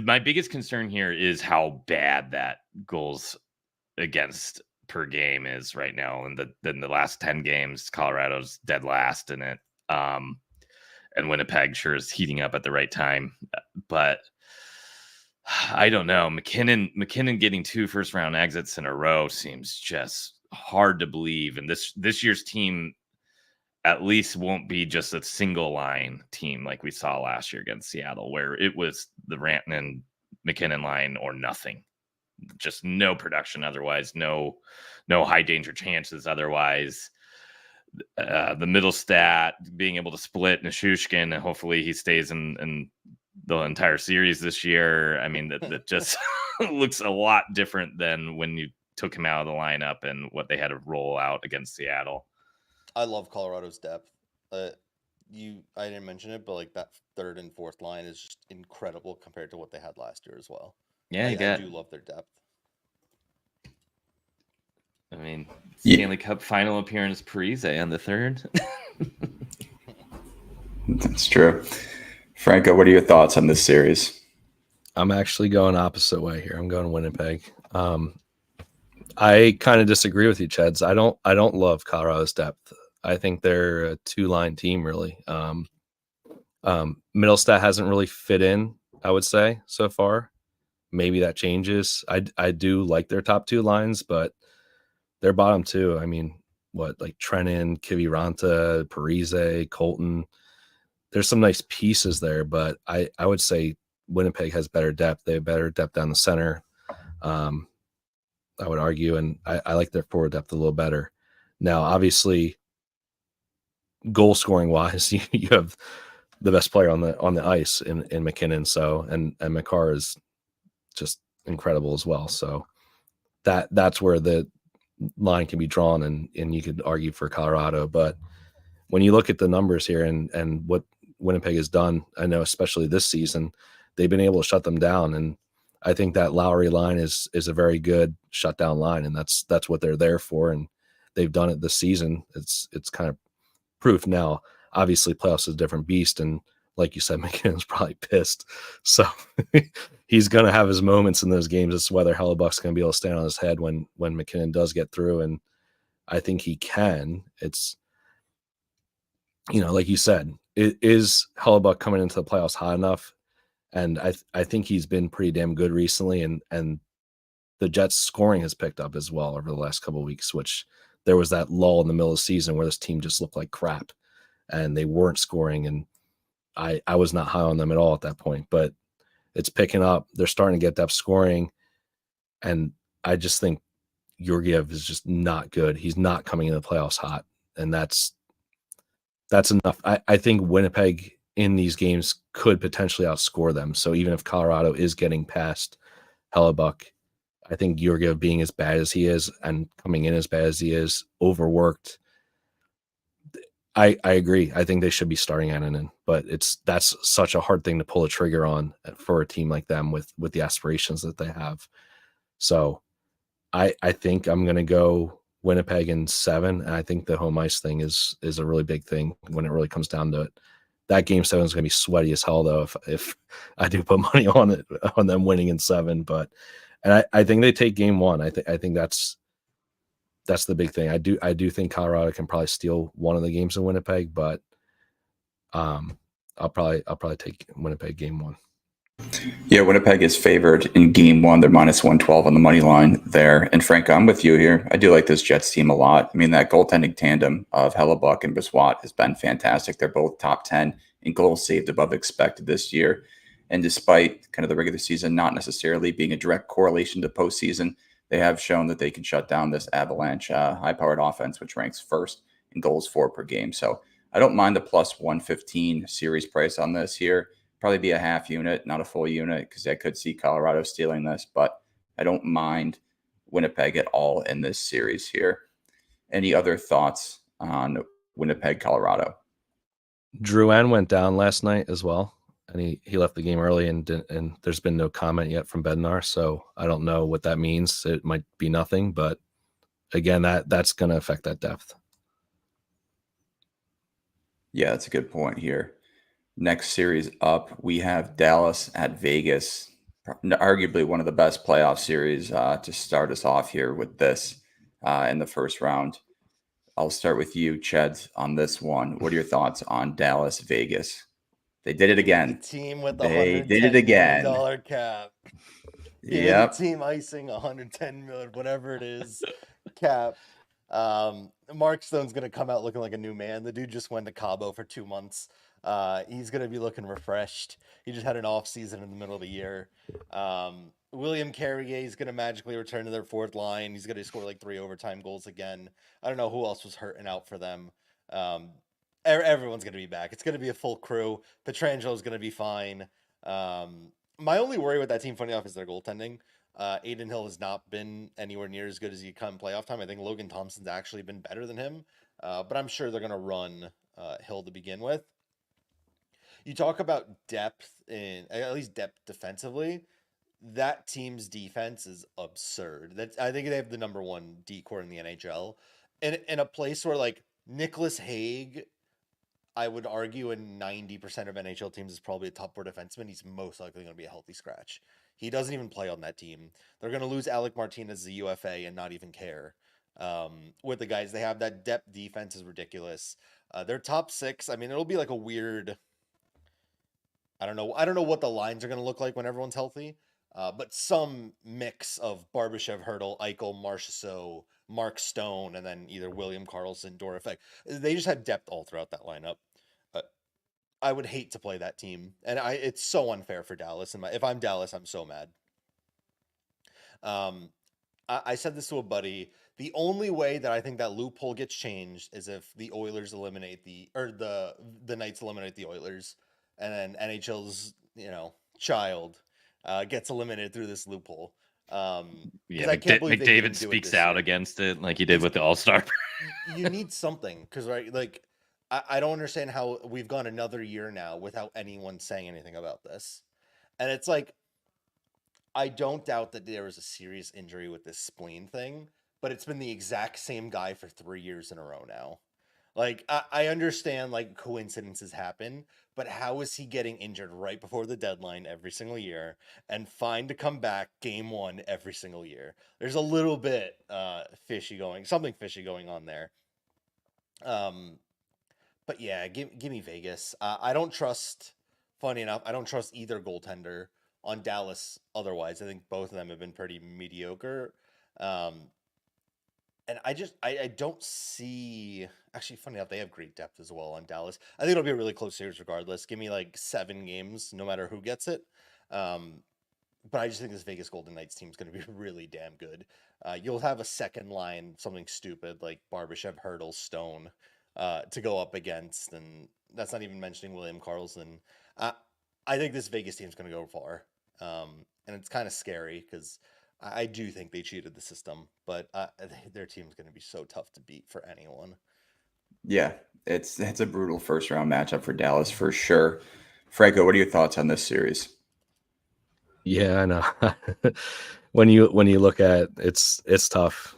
My biggest concern here is how bad that goals against per game is right now. And in the last 10 games, Colorado's dead last in it. And Winnipeg sure is heating up at the right time. But I don't know. McKinnon getting 2 first round exits in a row seems just hard to believe. And this year's team at least won't be just a single line team like we saw last year against Seattle, where it was the Rantanen McKinnon line or nothing. Just no production otherwise, no high danger chances otherwise. The middle stat being able to split Nishushkin, and hopefully he stays in the entire series this year. I mean, that just looks a lot different than when you took him out of the lineup and what they had to roll out against Seattle. I love Colorado's depth. I didn't mention it, but like that third and fourth line is just incredible compared to what they had last year as well. Yeah, I do love their depth. I mean, Stanley Cup final appearance Parise on the third. That's true. Franco, what are your thoughts on this series? I'm actually going opposite way here. I'm going Winnipeg. I kind of disagree with you, Cheds. I don't love Colorado's depth. I think they're a 2-line team, really. Middlestat hasn't really fit in, I would say, so far. Maybe that changes. I do like their top 2 lines, but their bottom 2, I mean, like Trennan, Kiviranta, Parise, Colton. There's some nice pieces there, but I would say Winnipeg has better depth. They have better depth down the center. I would argue, and I like their forward depth a little better. Now, obviously, goal scoring wise, you have the best player on the ice in McKinnon. So and McCarr is just incredible as well. So that's where the line can be drawn, and you could argue for Colorado. But when you look at the numbers here and what Winnipeg has done, I know especially this season, they've been able to shut them down, and I think that Lowry line is a very good shutdown line, and that's what they're there for, and they've done it this season. It's kind of proof. Now, obviously, playoffs is a different beast, and like you said, McKinnon's probably pissed, so he's going to have his moments in those games. It's whether Hellebuck's going to be able to stand on his head when McKinnon does get through, and I think he can. It's, like you said, is Hellebuck coming into the playoffs hot enough? And I think he's been pretty damn good recently, and the Jets scoring has picked up as well over the last couple of weeks, which there was that lull in the middle of the season where this team just looked like crap and they weren't scoring. And I was not high on them at all at that point, but it's picking up. They're starting to get depth scoring. And I just think Georgiev is just not good. He's not coming into the playoffs hot. And that's enough. I think Winnipeg in these games could potentially outscore them. So even if Colorado is getting past Hellebuck, I think Georgiev being as bad as he is and coming in as bad as he is, overworked, I agree. I think they should be starting Annunen, but that's such a hard thing to pull a trigger on for a team like them with the aspirations that they have. So I think I'm going to go Winnipeg in 7, and I think the home ice thing is a really big thing when it really comes down to it. That game 7 is going to be sweaty as hell, though, if I do put money on it, on them winning in 7. But I think they take game 1. I think that's the big thing. I do think Colorado can probably steal one of the games in Winnipeg, but I'll probably take Winnipeg game 1. Yeah, Winnipeg is favored in game 1. They're minus 112 on the money line there. And Frank, I'm with you here. I do like this Jets team a lot. I mean, that goaltending tandem of Hellebuck and Brossoit has been fantastic. They're both top 10 in goals saved above expected this year. And despite kind of the regular season not necessarily being a direct correlation to postseason, they have shown that they can shut down this Avalanche high-powered offense, which ranks first in goals for per game. So I don't mind the plus 115 series price on this here. Probably be a half unit, not a full unit, because I could see Colorado stealing this, but I don't mind Winnipeg at all in this series here. Any other thoughts on Winnipeg, Colorado. Drouin went down last night as well, and he left the game early, and there's been no comment yet from Bednar, so I don't know what that means. It might be nothing, but again, that's going to affect that depth. Yeah, that's a good point here. Next series up, we have Dallas at Vegas, arguably one of the best playoff series to start us off here with this in the first round. I'll start with you, Ched, on this one. What are your thoughts on Dallas, Vegas? They did it again. The team with the They did it $110 again. million cap. Give me the team icing $110 million, whatever it is, cap. Mark Stone's gonna come out looking like a new man. The dude just went to Cabo for 2 months. He's gonna be looking refreshed. He just had an off season in the middle of the year. William Carrier is gonna magically return to their fourth line. He's gonna score like 3 overtime goals again. I don't know who else was hurting out for them. Everyone's gonna be back. It's gonna be a full crew. Petrangelo's gonna be fine. My only worry with that team, funny enough, is their goaltending. Aiden Hill has not been anywhere near as good as he come playoff time. I think Logan Thompson's actually been better than him, but I'm sure they're going to run Hill to begin with. You talk about depth, at least depth defensively. That team's defense is absurd. I think they have the number 1 D corps in the NHL. In a place where like Nicholas Hague, I would argue in 90% of NHL teams is probably a top 4 defenseman. He's most likely going to be a healthy scratch. He doesn't even play on that team. They're going to lose Alec Martinez, the UFA, and not even care. With the guys they have, that depth defense is ridiculous. Their top 6, I mean, it'll be like a weird. I don't know what the lines are going to look like when everyone's healthy. But some mix of Barbashev, Hurdle, Eichel, Marchessault, Mark Stone, and then either William Karlsson, Dorifek. They just have depth all throughout that lineup. I would hate to play that team, and it's so unfair for Dallas. And if I'm Dallas, I'm so mad. I said this to a buddy. The only way that I think that loophole gets changed is if the Oilers eliminate the Knights eliminate the Oilers, and then NHL's child gets eliminated through this loophole. Yeah, McDavid speaks out against it like he did with the All-Star. You need something because like. I don't understand how we've gone another year now without anyone saying anything about this. And it's like, I don't doubt that there was a serious injury with this spleen thing, but it's been the exact same guy for 3 years in a row now. Like, I understand, like, coincidences happen, but how is he getting injured right before the deadline every single year and fine to come back game 1 every single year? There's a little bit something fishy going on there. But yeah, give me Vegas. I don't trust, funny enough, I don't trust either goaltender on Dallas otherwise. I think both of them have been pretty mediocre. And I don't see, actually, funny enough, they have great depth as well on Dallas. I think it'll be a really close series regardless. Give me like 7 games, no matter who gets it. But I just think this Vegas Golden Knights team is going to be really damn good. You'll have a second line, something stupid like Barbashev, Hurdle, Stone, to go up against, and that's not even mentioning William Karlsson. I think this Vegas team's going to go far, and it's kind of scary because I do think they cheated the system, but their team's going to be so tough to beat for anyone. Yeah, it's a brutal first round matchup for Dallas for sure. Franco, what are your thoughts on this series? Yeah, I know. when you look at it's tough.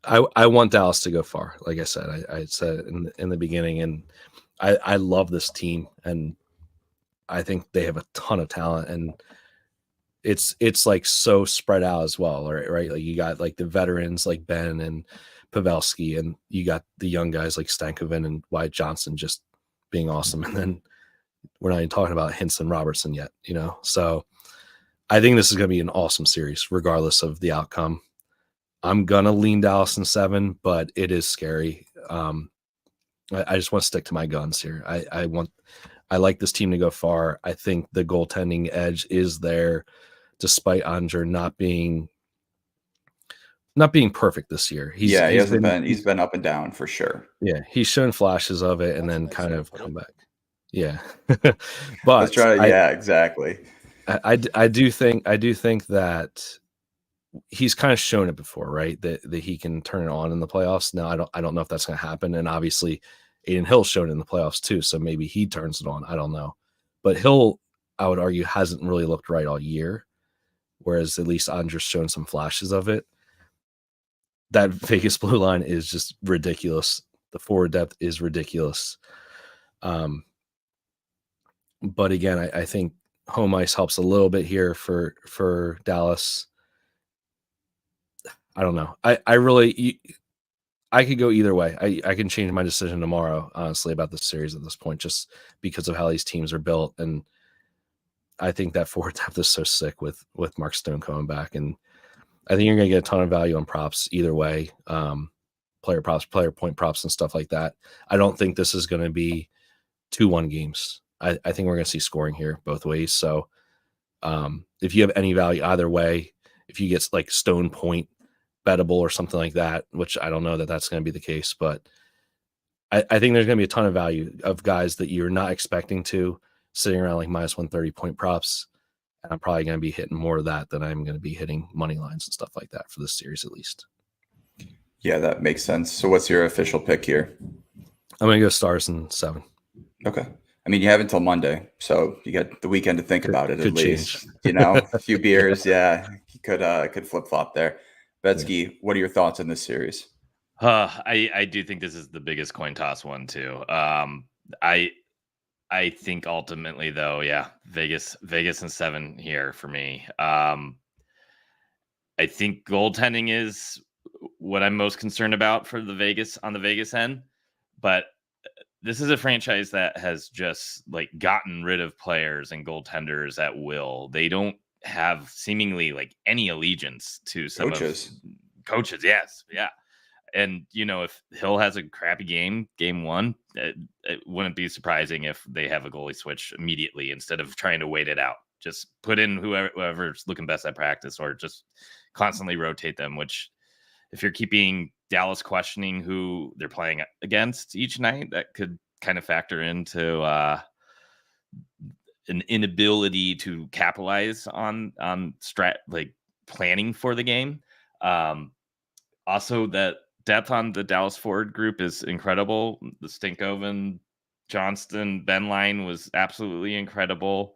I want Dallas to go far. Like I said, I said in the beginning, and I love this team, and I think they have a ton of talent, and it's like so spread out as well, right? Like you got like the veterans like Ben and Pavelski, and you got the young guys like Stankoven and Wyatt Johnson just being awesome, and then we're not even talking about Hintz and Robertson yet, So I think this is going to be an awesome series, regardless of the outcome. I'm gonna lean Dallas in 7, but it is scary. I just want to stick to my guns here. I like this team to go far. I think the goaltending edge is there, despite Andre not being perfect this year. He's been up and down for sure. Yeah, he's shown flashes of it and then kind of come back. Yeah, but let's try. Yeah, exactly. I do think that he's kind of shown it before, right? That he can turn it on in the playoffs. Now I don't know if that's going to happen. And obviously Aiden Hill's shown it in the playoffs too. So maybe he turns it on. I don't know. But Hill, I would argue, hasn't really looked right all year. Whereas at least Andres shown some flashes of it. That Vegas blue line is just ridiculous. The forward depth is ridiculous. But again, I think home ice helps a little bit here for Dallas. I don't know. I could go either way. I can change my decision tomorrow, honestly, about the series at this point, just because of how these teams are built. And I think that forward depth is so sick with Mark Stone coming back. And I think you're going to get a ton of value on props either way. Player props, player point props, and stuff like that. I don't think this is going to be 2-1 games. I think we're going to see scoring here both ways. So if you have any value either way, if you get like Stone point bettable or something like that, which I don't know that that's going to be the case, but I think there's going to be a ton of value of guys that you're not expecting to sitting around like minus 130 point props. And I'm probably going to be hitting more of that than I'm going to be hitting money lines and stuff like that for this series, at least. Yeah, that makes sense. So what's your official pick here? I'm going to go Stars in 7. Okay. I mean, you have until Monday, so you got the weekend to think about it at least. Change. You know, a few beers, yeah, you could flip flop there. Betsky, what are your thoughts on this series? I do think this is the biggest coin toss one too. I think ultimately though, yeah, Vegas and 7 here for me. I think goaltending is what I'm most concerned about for the Vegas end, but this is a franchise that has just like gotten rid of players and goaltenders at will. They don't have seemingly like any allegiance to some coaches. Yes. Yeah. And, you know, if Hill has a crappy game 1, it wouldn't be surprising if they have a goalie switch immediately instead of trying to wait it out. Just put in whoever's looking best at practice or just constantly rotate them, which if you're keeping Dallas questioning who they're playing against each night, that could kind of factor into an inability to capitalize on like planning for the game. Also, that depth on the Dallas forward group is incredible. The Stinkoven, Johnston, Ben line was absolutely incredible.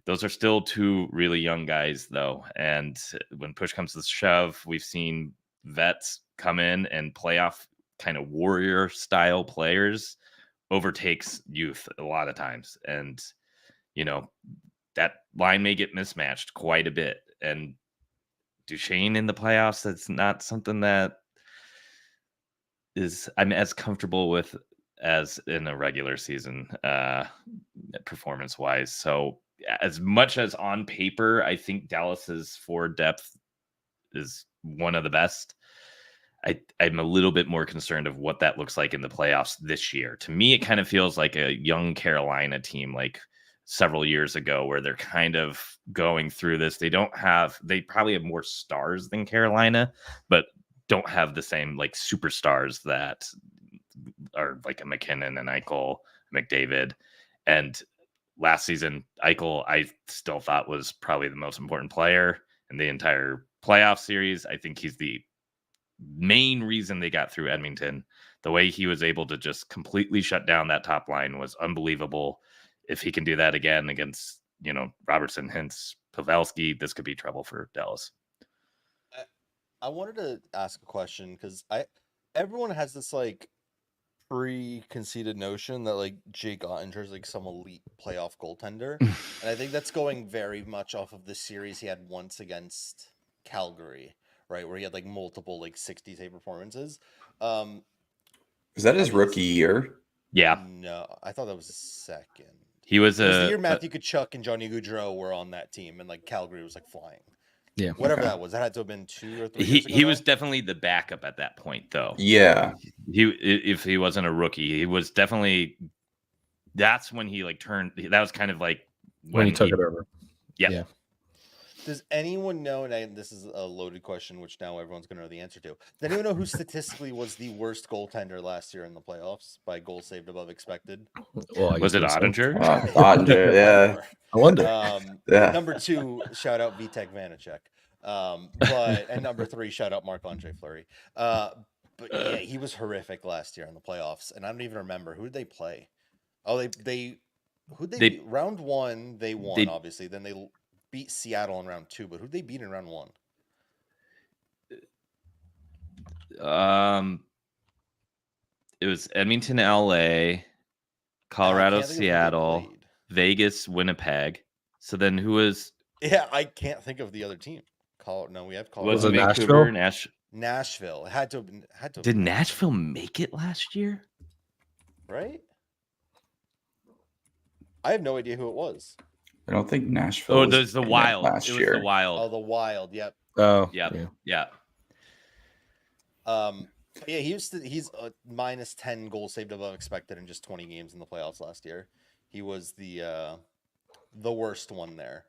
Those are still 2 really young guys, though. And when push comes to shove, we've seen vets come in and playoff kind of warrior style players overtakes youth a lot of times. And, you know, that line may get mismatched quite a bit. And Duchesne in the playoffs, that's not something that I'm as comfortable with as in a regular season performance wise. So as much as on paper, I think Dallas's forward depth is one of the best. I'm a little bit more concerned of what that looks like in the playoffs this year. To me, it kind of feels like a young Carolina team, like several years ago, where they're kind of going through this. They probably have more stars than Carolina, but don't have the same like superstars that are like a McKinnon and Eichel, McDavid. And last season, Eichel, I still thought was probably the most important player in the entire playoff series. I think he's the main reason they got through Edmonton. The way he was able to just completely shut down that top line was unbelievable. If he can do that again against, you know, Robertson, Hintz, Pavelski, this could be trouble for Dallas. I wanted to ask a question because everyone has this like preconceived notion that like Jake Ottinger is like some elite playoff goaltender, and I think that's going very much off of the series he had once against Calgary, right, where he had like multiple like 60 save performances. Is that his rookie year? Yeah. No, I thought that was his second. He was it was the year Matthew Tkachuk and Johnny Gaudreau were on that team, and like Calgary was like flying. Yeah, whatever that was. That had to have been 2 or 3 years ago. He was definitely the backup at that point, though. Yeah, if he wasn't a rookie, he was definitely. That's when he like turned. That was kind of like when he took it over. Yeah. Does anyone know? And this is a loaded question, which now everyone's going to know the answer to. Does anyone know who statistically was the worst goaltender last year in the playoffs by goals saved above expected? Well, was it Ottinger? Ottinger, yeah. I wonder. Number 2, shout out Vitek Vanacek. But and number 3, shout out Marc-Andre Fleury. But yeah, he was horrific last year in the playoffs, and I don't even remember who did they play. Oh, who'd they beat? Round 1 they won, obviously. Then they beat Seattle in round 2, but who'd they beat in round 1? It was Edmonton, LA, Colorado, Seattle, Vegas, Winnipeg. So then who was? Yeah, I can't think of the other team. No, we have Colorado. Was it Vancouver? Nashville. It had to. Did Nashville make it last year? Right. I have no idea who it was. I don't think Nashville. Oh, there's the Wild. Last year. The Wild. Oh, the Wild. Yep. Oh, yeah. Yeah, he's minus 10 goals saved above expected in just 20 games in the playoffs last year. He was the worst one there.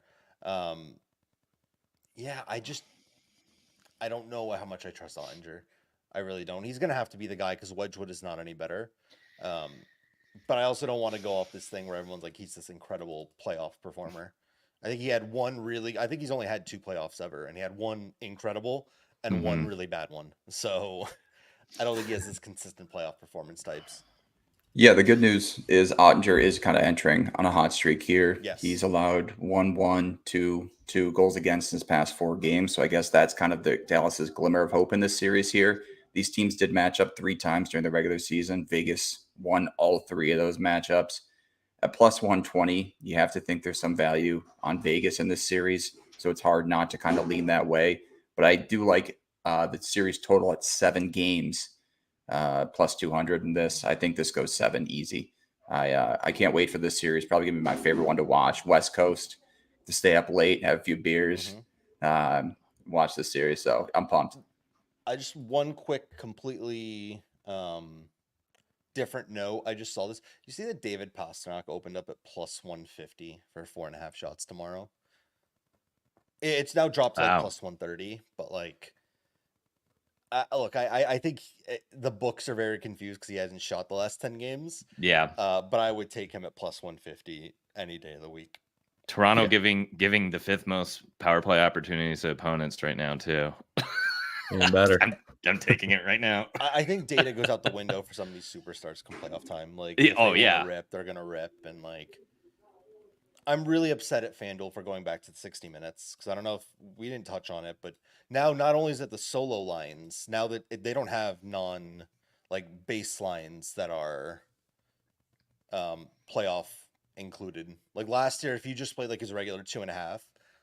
Yeah, I don't know how much I trust Ottinger. I really don't. He's gonna have to be the guy because Wedgwood is not any better. But I also don't want to go off this thing where everyone's like he's this incredible playoff performer. I think he had I think he's only had 2 playoffs ever, and he had one incredible and one really bad one. So I don't think he has this consistent playoff performance types. Yeah, the good news is Ottinger is kind of entering on a hot streak here. Yes. He's allowed 1-1, 2 goals against in his past 4 games. So I guess that's kind of the Dallas's glimmer of hope in this series here. These teams did match up 3 times during the regular season. Vegas won all 3 of those matchups. At plus 120, you have to think there's some value on Vegas in this series. So it's hard not to kind of lean that way. But I do like the series total at 7 games. Plus 200 in this. I think this goes 7 easy. I can't wait for this series. Probably gonna be my favorite one to watch. West Coast, to stay up late, have a few beers, watch this series. So I'm pumped. I just one quick, completely different note. I just saw this. You see that David Pastrnak opened up at plus 150 for 4.5 shots tomorrow. It's now dropped to like plus 130, but like. Look, I think the books are very confused because he hasn't shot the last 10 games. Yeah. But I would take him at plus 150 any day of the week. Toronto giving the 5th most power play opportunities to opponents right now too. Even better. I'm taking it right now. I think data goes out the window for some of these superstars come playoff time. Like, they're gonna rip, and like, I'm really upset at FanDuel for going back to the 60 minutes because I don't know if we didn't touch on it, but now not only is it the solo lines, now that they don't have base lines that are playoff included. Like last year, if you just played like his regular 2.5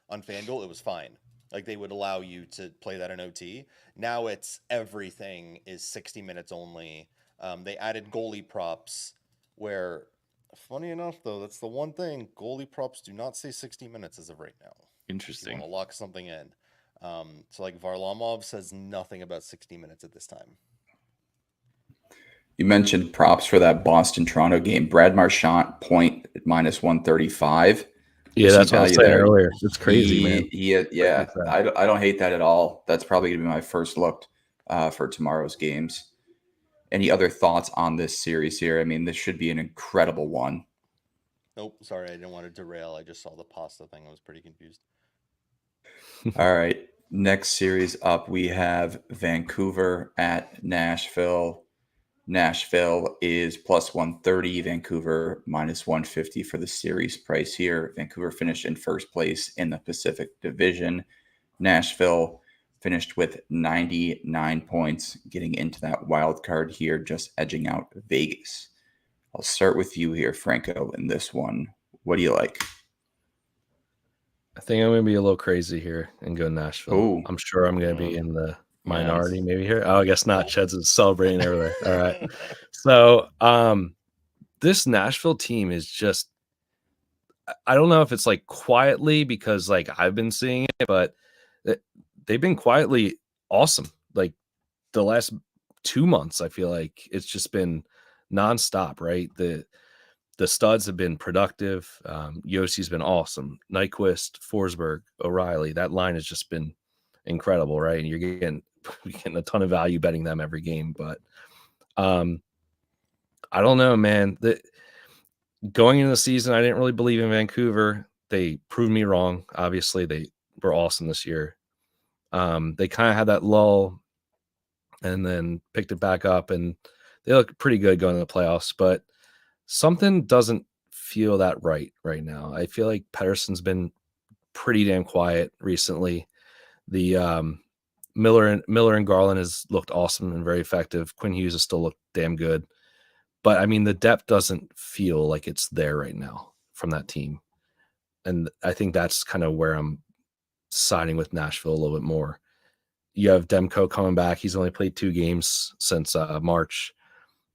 on FanDuel, it was fine. Like they would allow you to play that in OT. Now it's everything is 60 minutes only. They added goalie props where. Funny enough, though, that's the one thing. Goalie props do not say 60 minutes as of right now. Interesting. You want to lock something in. So, like, Varlamov says nothing about 60 minutes at this time. You mentioned props for that Boston-Toronto game. Brad Marchand point at minus 135. Yeah, that's what I was saying earlier. It's crazy, man. I don't hate that at all. That's probably going to be my first look for tomorrow's games. Any other thoughts on this series here? I mean, this should be an incredible one. Nope, sorry, I didn't want to derail. I just saw the pasta thing. I was pretty confused. All right, next series up, we have Vancouver at Nashville. Nashville is plus 130, Vancouver minus 150 for the series price here. Vancouver finished in first place in the Pacific Division. Nashville finished with 99 points, getting into that wild card here, just edging out Vegas. I'll start with you here, Franco, in this one. What do you like? I think I'm going to be a little crazy here and go Nashville. Ooh. I'm sure I'm going to be in the minority maybe here. Oh, I guess not. Ched's is celebrating everywhere. All right. So this Nashville team is just, I don't know if it's like quietly because like I've been seeing it, but they've been quietly awesome. Like the last 2 months, I feel like it's just been nonstop, right? The studs have been productive. Yossi's been awesome. Nyquist, Forsberg, O'Reilly. That line has just been incredible, right? And you're getting a ton of value betting them every game. But I don't know, man. Going into the season, I didn't really believe in Vancouver. They proved me wrong. Obviously, they were awesome this year. They kind of had that lull and then picked it back up, and they look pretty good going to the playoffs, but something doesn't feel that right now. I feel like Pettersson's been pretty damn quiet recently. The Miller and Garland has looked awesome and very effective. Quinn Hughes has still looked damn good. But I mean, the depth doesn't feel like it's there right now from that team. And I think that's kind of where I'm siding with Nashville a little bit more. You have Demko coming back. He's only played 2 games since March.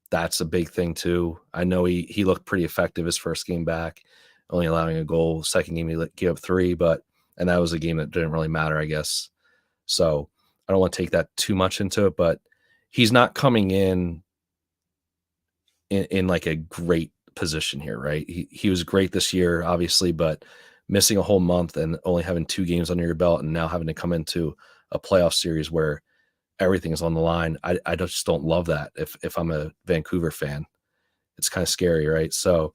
That's a big thing too. I know he looked pretty effective his first game back, only allowing a goal. Second game he gave up 3, and that was a game that didn't really matter, I guess. So I don't want to take that too much into it, but he's not coming in like a great position here, right? He was great this year, obviously, but missing a whole month and only having 2 games under your belt and now having to come into a playoff series where everything is on the line. I just don't love that. If I'm a Vancouver fan, it's kind of scary, right? So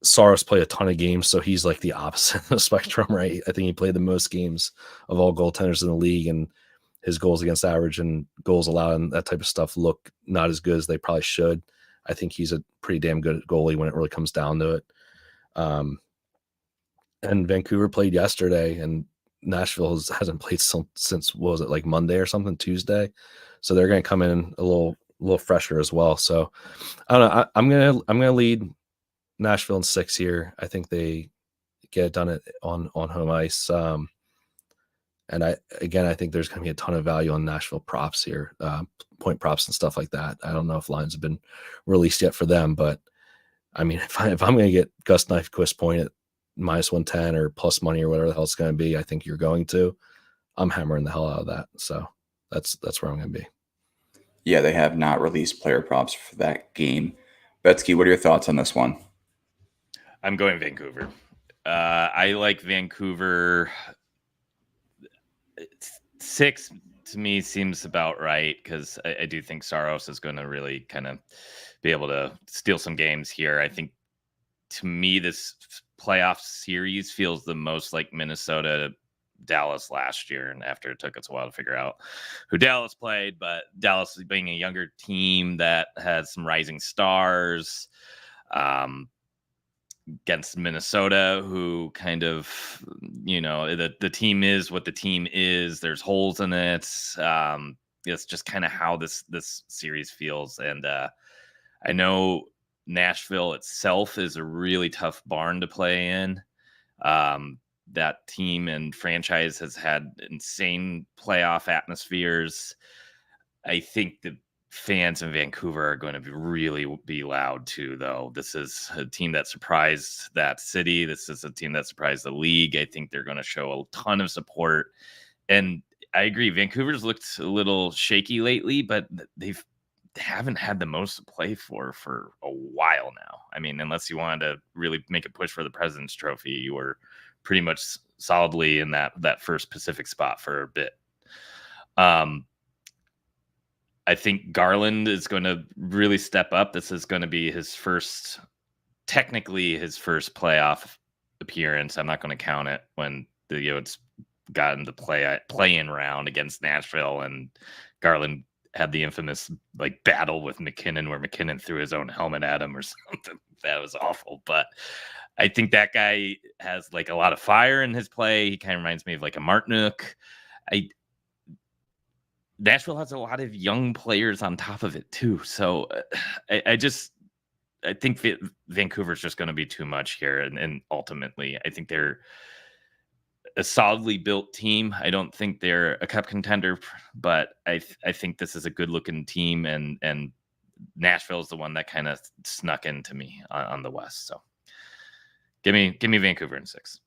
Saros played a ton of games, so he's like the opposite of the spectrum, right? I think he played the most games of all goaltenders in the league, and his goals against average and goals allowed and that type of stuff look not as good as they probably should. I think he's a pretty damn good goalie when it really comes down to it. And Vancouver played yesterday, and Nashville hasn't played since what was it, like Monday or something, Tuesday? So they're going to come in a little fresher as well. So I don't know. I'm gonna lead Nashville in 6 here. I think they get it done on home ice. And I think there's going to be a ton of value on Nashville props here, point props and stuff like that. I don't know if lines have been released yet for them, but I mean, if I'm going to get Gus Nyquist point at -110 or plus money or whatever the hell it's going to be, I think you're going to. I'm hammering the hell out of that. So that's where I'm going to be. Yeah, they have not released player props for that game. Betsky, what are your thoughts on this one? I'm going Vancouver. I like Vancouver. 6 to me seems about right because I do think Saros is going to really kind of be able to steal some games here. I think to me this playoff series feels the most like Minnesota Dallas last year, and after it took us a while to figure out who Dallas played, but Dallas being a younger team that has some rising stars, against Minnesota, who kind of, the team is what the team is. There's holes in it. It's just kind of how this series feels. And I know Nashville itself is a really tough barn to play in. That team and franchise has had insane playoff atmospheres. I think the fans in Vancouver are going to really be loud too, though. This is a team that surprised that city. This is a team that surprised the league. I think they're going to show a ton of support. And I agree, Vancouver's looked a little shaky lately, but they haven't had the most to play for a while now. I mean, unless you wanted to really make a push for the President's Trophy, you were pretty much solidly in that first Pacific spot for a bit. I think Garland is going to really step up. This is going to be technically his first playoff appearance. I'm not going to count it when it's gotten the play-in round against Nashville, and Garland had the infamous like battle with McKinnon where McKinnon threw his own helmet at him or something. That was awful. But I think that guy has like a lot of fire in his play. He kind of reminds me of like a Martinook. Nashville has a lot of young players on top of it too. So I think Vancouver's just going to be too much here. And ultimately, I think they're a solidly built team. I don't think they're a cup contender, but I think this is a good looking team. And Nashville is the one that kind of snuck into me on the West. So give me Vancouver in 6.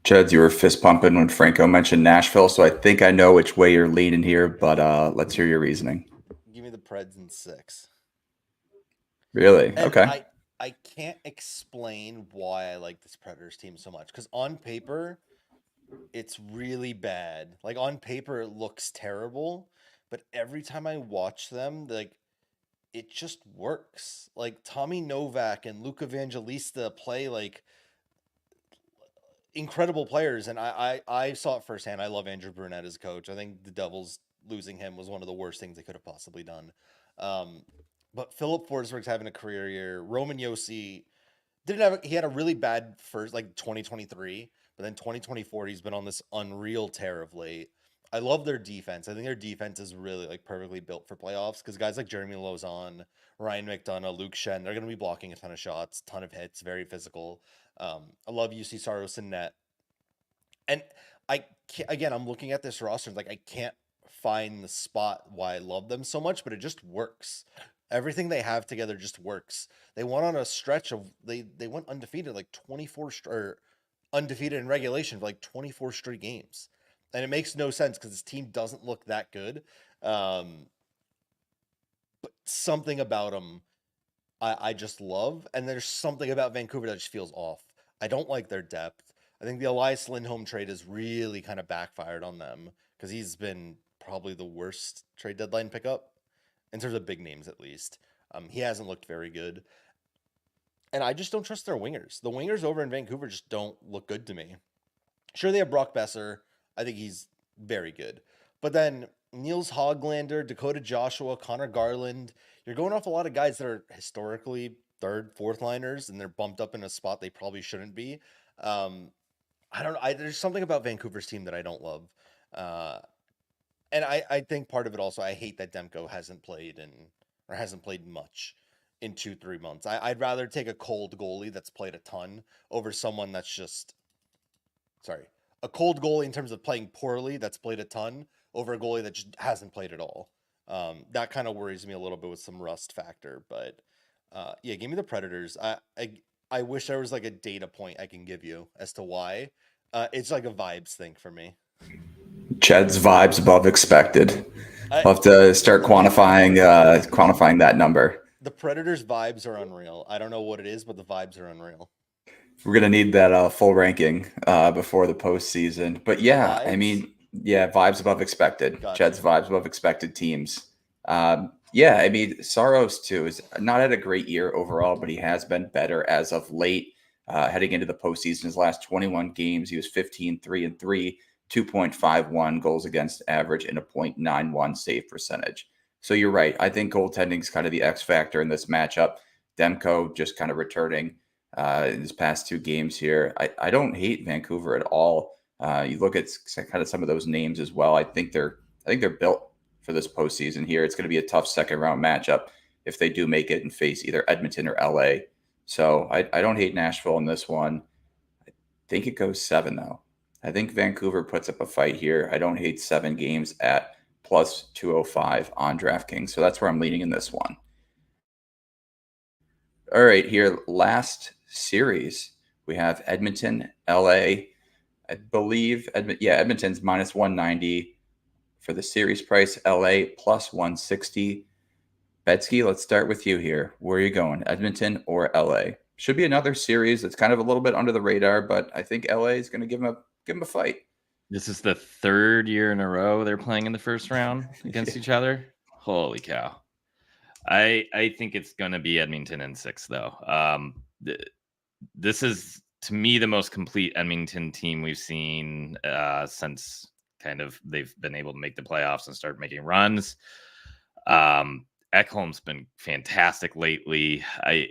Cheds, you were fist pumping when Franco mentioned Nashville, so I think I know which way you're leaning here, but let's hear your reasoning. Give me the Preds in 6. Really? And Okay. I can't explain why I like this Predators team so much, because on paper, it's really bad. Like on paper, it looks terrible, but every time I watch them, like it just works. Like Tommy Novak and Luke Evangelista play like incredible players, and I saw it firsthand. I love Andrew Brunette as coach. I think the Devils losing him was one of the worst things they could have possibly done. But Philip Forsberg's having a career year. Roman Josi he had a really bad first, like 2023, but then 2024 he's been on this unreal tear of late. I love their defense. I think their defense is really like perfectly built for playoffs because guys like Jeremy Lauzon, Ryan McDonough, Luke Shen, they're going to be blocking a ton of shots, ton of hits, very physical. I love UC Saros in net. And again, I'm looking at this roster, like I can't find the spot why I love them so much, but it just works. Everything they have together just works. They went on a stretch of they went undefeated like 24 or undefeated in regulation for like 24 straight games. And it makes no sense because this team doesn't look that good. But something about them I just love. And there's something about Vancouver that just feels off. I don't like their depth. I think the Elias Lindholm trade has really kind of backfired on them because he's been probably the worst trade deadline pickup in terms of big names, at least. He hasn't looked very good. And I just don't trust their wingers. The wingers over in Vancouver just don't look good to me. Sure, they have Brock Besser. I think he's very good. But then Niels Hoglander, Dakota Joshua, Connor Garland, you're going off a lot of guys that are historically third, fourth liners, and they're bumped up in a spot they probably shouldn't be. I don't know. There's something about Vancouver's team that I don't love. And I think part of it also, I hate that Demko hasn't played much in 2-3 months. I'd rather take a cold goalie that's played a ton over someone that's just, a cold goalie in terms of playing poorly that's played a ton over a goalie that just hasn't played at all. That kind of worries me a little bit with some rust factor, but yeah, give me the Predators. I wish there was like a data point I can give you as to why. It's like a vibes thing for me. Ched's vibes above expected. I'll have to start quantifying that number. The Predators' vibes are unreal. I don't know what it is, but the vibes are unreal. We're gonna need that full ranking before the postseason. But yeah, Vibes? I mean, yeah, vibes above expected. Gotcha. Ched's vibes above expected teams. Yeah, I mean, Saros too is not had a great year overall, but he has been better as of late. Heading into the postseason, his last 21 games, he was 15-3-3, 2.51 goals against average, and a .91 save percentage. So you're right. I think goaltending is kind of the X factor in this matchup. Demko just kind of returning in his past 2 games here. I don't hate Vancouver at all. You look at kind of some of those names as well. I think they're built for this postseason here. It's going to be a tough second round matchup if they do make it and face either Edmonton or LA. So I don't hate Nashville in this one. I think it goes 7 though. I think Vancouver puts up a fight here. I don't hate 7 games at plus 205 on DraftKings. So that's where I'm leaning in this one. All right, here, last series. We have Edmonton, LA. I believe, Edmonton's minus 190 for the series price. LA plus 160. Betsky, let's start with you here. Where are you going, Edmonton or LA? Should be another series that's kind of a little bit under the radar, but I think LA is going to give him a fight. This is the 3rd year in a row they're playing in the first round against each other. Holy cow. I think it's going to be Edmonton in 6, though. This is, to me, the most complete Edmonton team we've seen since kind of they've been able to make the playoffs and start making runs. Ekholm's been fantastic lately. I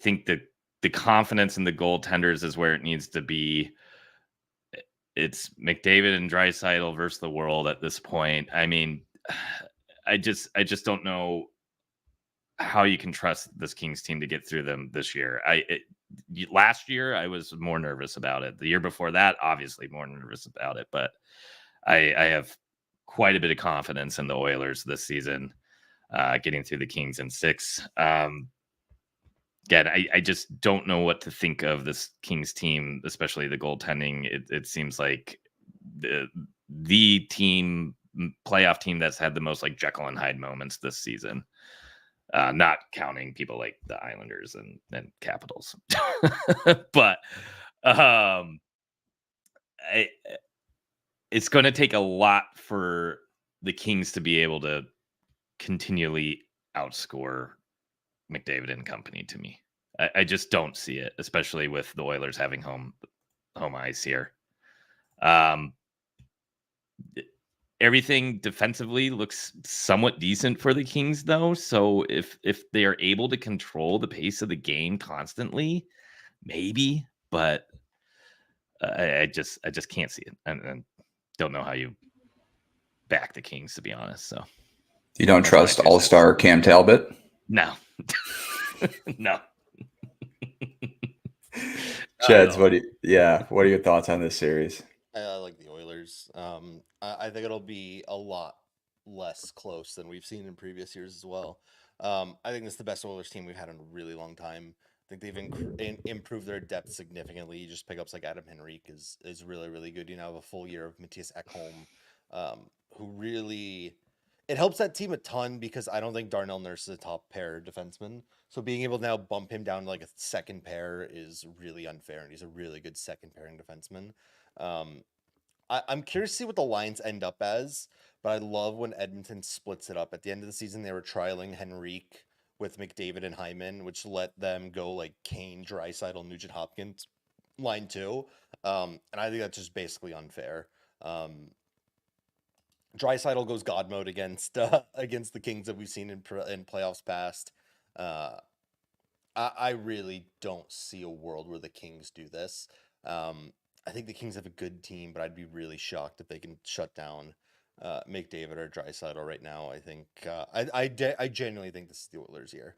think that the confidence in the goaltenders is where it needs to be. It's McDavid and Draisaitl versus the world at this point. I mean, I just don't know how you can trust this Kings team to get through them this year. Last year I was more nervous about it. The year before that, obviously more nervous about it. But I have quite a bit of confidence in the Oilers this season, getting through the Kings in 6. Again, I just don't know what to think of this Kings team, especially the goaltending. It seems like the team, playoff team that's had the most like Jekyll and Hyde moments this season, not counting people like the Islanders and Capitals. But it's going to take a lot for the Kings to be able to continually outscore McDavid and company to me. I just don't see it, especially with the Oilers having home home ice here. Everything defensively looks somewhat decent for the Kings, though. So if they are able to control the pace of the game constantly, maybe. But I just can't see it, and don't know how you back the Kings, to be honest. So You don't That's my trust 2 All-Star Cam Talbot? no, no. Cheds, what are your thoughts on this series? I like the Oilers. I think it'll be a lot less close than we've seen in previous years as well. I think this is the best Oilers team we've had in a really long time. I think they've improved their depth significantly. Just pickups like Adam Henrique is really, really good. You now have a full year of Matthias Ekholm, who really it helps that team a ton because I don't think Darnell Nurse is a top pair defenseman. So being able to now bump him down to like a second pair is really unfair, and he's a really good second pairing defenseman. I'm curious to see what the lines end up as, but I love when Edmonton splits it up. At the end of the season, they were trialing Henrique with McDavid and Hyman, which let them go like Kane, Draisaitl, Nugent Hopkins, line 2. And I think that's just basically unfair. Draisaitl goes God mode against the Kings that we've seen in playoffs past. I really don't see a world where the Kings do this. I think the Kings have a good team, but I'd be really shocked if they can shut down McDavid or Draisaitl right now. I think I genuinely think this is the Oilers' year.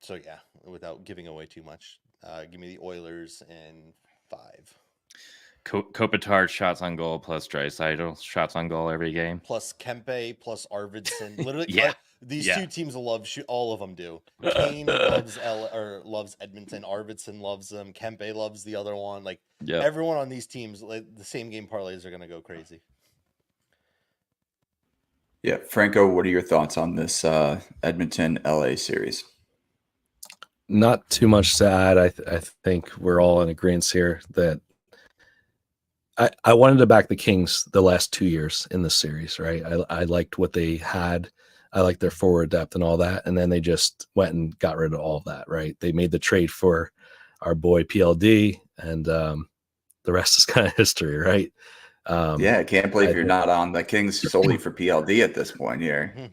So yeah, without giving away too much, give me the Oilers in 5. Kopitar shots on goal plus Draisaitl shots on goal every game. Plus Kempe, plus Arvidsson. Literally, Yeah. These Yeah. two teams love shoot. All of them do. Kane loves Edmonton. Arvidsson loves them. Kempe loves the other one. Like everyone on these teams, like, the same game parlays are gonna go crazy. Yeah, Franco, what are your thoughts on this Edmonton LA series? Not too much to add. I think we're all in agreement here that I wanted to back the Kings the last 2 years in this series, right? I liked what they had. I liked their forward depth and all that. And then they just went and got rid of all of that, right? They made the trade for our boy PLD, and the rest is kind of history, right? I can't believe you're not on the Kings solely for PLD at this point here.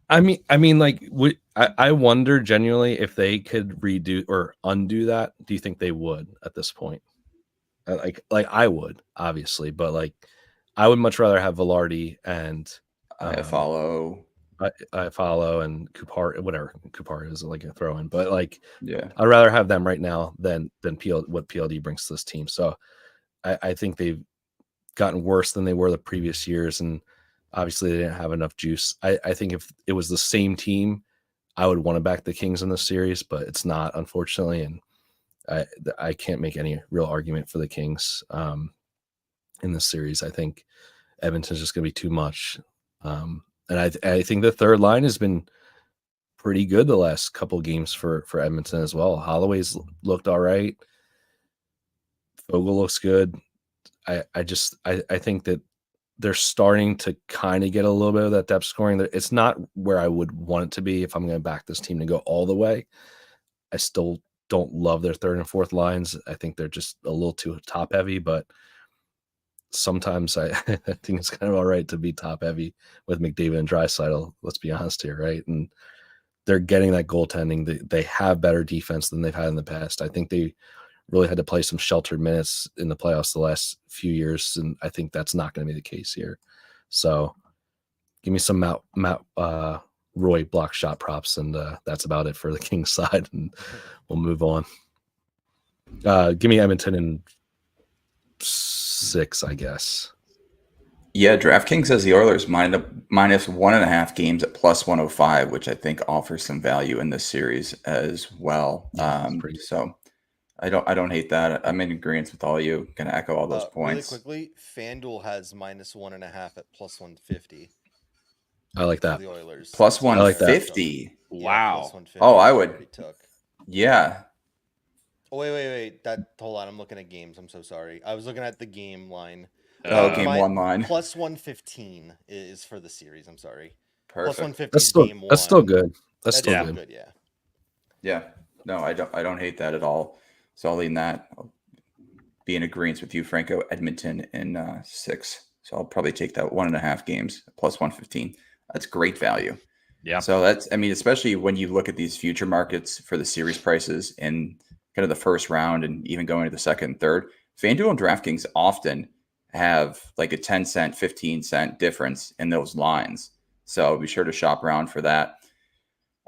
I mean, like, I wonder genuinely if they could redo or undo that. Do you think they would at this point? Like I would, obviously, but like I would much rather have Velarde and I follow and Kupar, whatever Kupar is, like a throw in, but like yeah, I'd rather have them right now than what PLD brings to this team. So I think they've gotten worse than they were the previous years, and obviously they didn't have enough juice. I think if it was the same team, I would want to back the Kings in this series, but it's not, unfortunately, and I can't make any real argument for the Kings in this series. I think Edmonton's just going to be too much. And I think the third line has been pretty good the last couple games for Edmonton as well. Holloway's looked all right. Fogle looks good. I think that they're starting to kind of get a little bit of that depth scoring. It's not where I would want it to be if I'm going to back this team to go all the way. I still don't love their third and fourth lines. I think they're just a little too top heavy, but sometimes I think it's kind of all right to be top heavy with McDavid and Draisaitl. Let's be honest here, right? And they're getting that goaltending. They have better defense than they've had in the past. I think they really had to play some sheltered minutes in the playoffs the last few years, and I think that's not going to be the case here. So give me some Matt Roy block shot props, and that's about it for the Kings side, and we'll move on. Give me Edmonton in 6, I guess. Yeah, DraftKings has the Oilers minus 1.5 games at plus 105, which I think offers some value in this series as well. So I don't hate that. I'm in agreement with all you. Can echo all those points. Really quickly, FanDuel has minus 1.5 at plus 150. I like that. The Oilers plus 150. Wow. Plus 150. Oh, I would. Took. Yeah. Oh, wait. Hold on. I'm looking at games. I'm so sorry. I was looking at the game line. Game one line. Plus 115 is for the series. I'm sorry. Perfect. Plus 150 That's still, game one. That's still good. That's still good. Yeah. No, I don't hate that at all. So I'll lean that. I'll be in agreement with you, Franco. Edmonton in 6. So I'll probably take that 1.5 games plus 115. That's great value. Yeah. So that's, I mean, especially when you look at these future markets for the series prices in kind of the first round and even going to the second and third, FanDuel and DraftKings often have like a 10 cent, 15 cent difference in those lines. So be sure to shop around for that.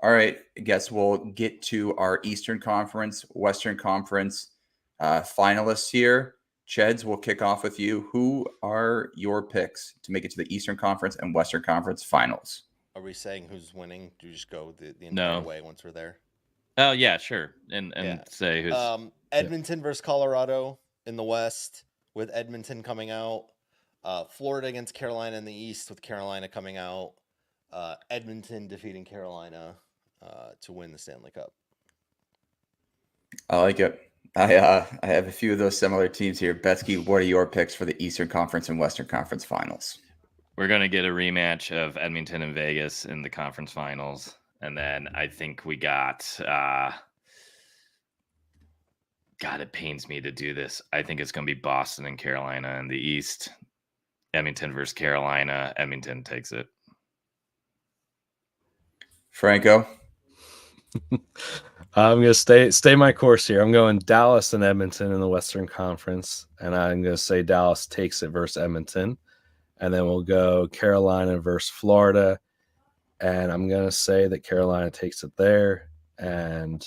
All right, I guess we'll get to our Eastern Conference, Western Conference finalists here. Cheds, we'll kick off with you. Who are your picks to make it to the Eastern Conference and Western Conference finals? Are we saying who's winning? Do you just go the entire way once we're there? Oh yeah, sure. And say who's Edmonton versus Colorado in the West, with Edmonton coming out. Florida against Carolina in the East, with Carolina coming out. Edmonton defeating Carolina to win the Stanley Cup. I like it. I have a few of those similar teams here. Betsky, what are your picks for the Eastern Conference and Western Conference finals? We're going to get a rematch of Edmonton and Vegas in the conference finals. And then I think we got, God, it pains me to do this. I think it's going to be Boston and Carolina in the East. Edmonton versus Carolina. Edmonton takes it. Franco? I'm going to stay my course here. I'm going Dallas and Edmonton in the Western Conference, and I'm going to say Dallas takes it versus Edmonton. And then we'll go Carolina versus Florida, and I'm going to say that Carolina takes it there. And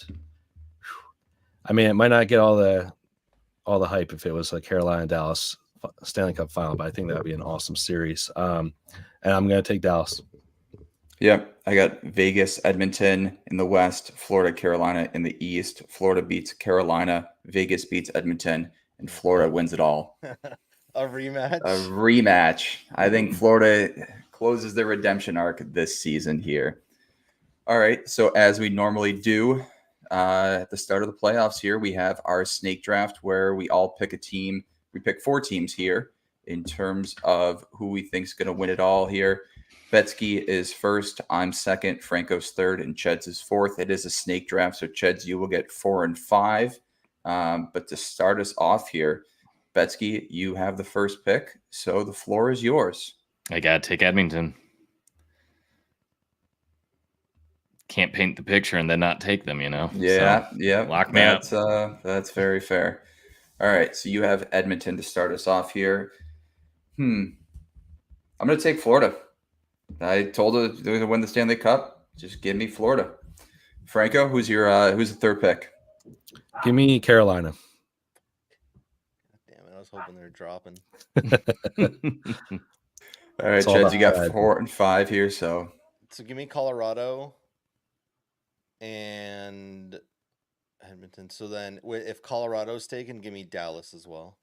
I mean, it might not get all the hype if it was a Carolina-Dallas Stanley Cup final, but I think that would be an awesome series. And I'm going to take Dallas. Yep, I got Vegas, Edmonton in the West, Florida, Carolina in the East. Florida beats Carolina, Vegas beats Edmonton, and Florida wins it all. A rematch? A rematch. I think Florida closes their redemption arc this season here. All right, so as we normally do at the start of the playoffs here, we have our snake draft where we all pick a team. We pick 4 teams here in terms of who we think is going to win it all here. Betsky is first, I'm second, Franco's third, and Cheds is fourth. It is a snake draft, so Cheds, you will get 4 and 5. But to start us off here, Betsky, you have the first pick, so the floor is yours. I got to take Edmonton. Can't paint the picture and then not take them, you know? Yeah, so, yeah. Lock me up. That's very fair. All right, so you have Edmonton to start us off here. I'm going to take Florida. I told her they're going to win the Stanley Cup. Just give me Florida. Franco, who's the third pick? Give me Carolina. Damn it, I was hoping they were dropping. All right, Cheds, you got 4 and 5 here, so give me Colorado and Edmonton. So then if Colorado's taken, give me Dallas as well.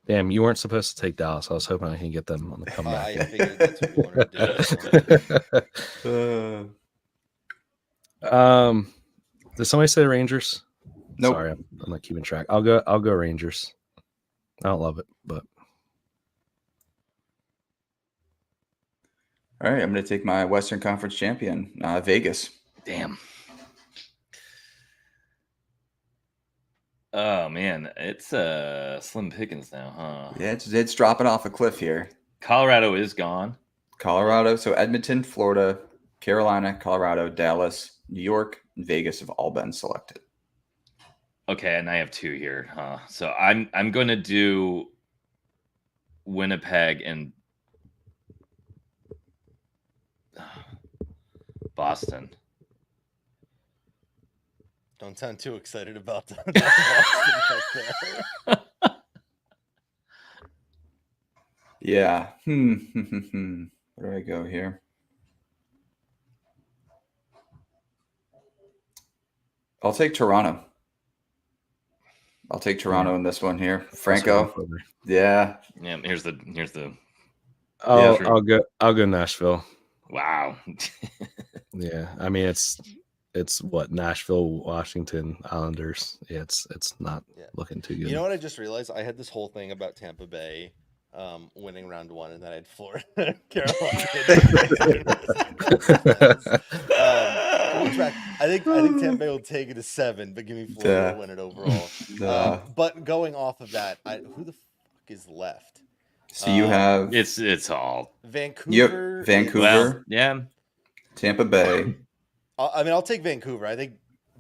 Damn, you weren't supposed to take Dallas. I was hoping I can get them on the comeback. I figured that's what you wanted to do. Did somebody say Rangers? Nope. Sorry, I'm not keeping track. I'll go Rangers. I don't love it, but all right, I'm going to take my Western Conference champion, Vegas. Damn. Oh man, it's slim pickings now, huh? Yeah, it's dropping off a cliff here. Colorado is gone. Colorado, so Edmonton, Florida, Carolina, Colorado, Dallas, New York, and Vegas have all been selected. Okay, and I have 2 here, huh? So I'm going to do Winnipeg and Boston. Don't sound too excited about that. Yeah. Where do I go here? I'll take Toronto. I'll take Toronto in this one here. Franco. Yeah. Yeah, here's the I'll go Nashville. Wow. Yeah, I mean it's what, Nashville, Washington Islanders. Yeah, it's not looking too good. You know what I just realized? I had this whole thing about Tampa Bay winning round 1, and then I had Florida, Carolina. Can pushback. I think Tampa Bay will take it to 7, but give me Florida to win it overall. But going off of that, who the fuck is left? So you have it's all Vancouver. well, yeah. Tampa Bay. I mean, I'll take Vancouver. I think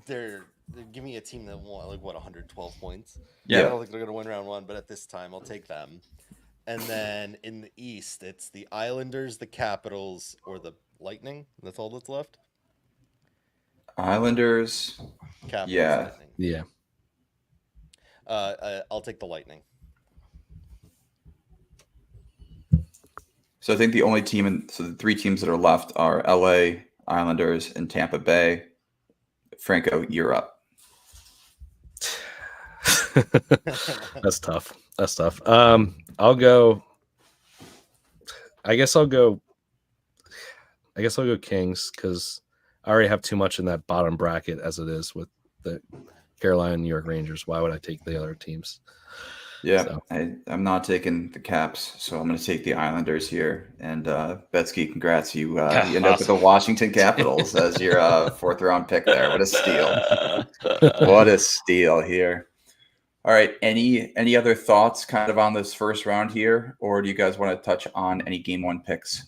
they're give me a team that won 112 points. Yeah. I don't think they're gonna win round 1, but at this time, I'll take them. And then in the East, it's the Islanders, the Capitals, or the Lightning. That's all that's left. Islanders. Capitals, Yeah. Lightning. Yeah. I'll take the Lightning. So I think the only team, so the 3 teams that are left are LA, Islanders, and Tampa Bay. Franco, you're up. That's tough. I'll go. I guess I'll go Kings because I already have too much in that bottom bracket as it is with the Carolina and New York Rangers. Why would I take the other teams? Yeah, So. I'm not taking the Caps, so I'm going to take the Islanders here. And Betsky, congrats. You end up with the Washington Capitals as your 4th round pick there. What a steal. What a steal here. All right. Any other thoughts kind of on this first round here? Or do you guys want to touch on any game 1 picks?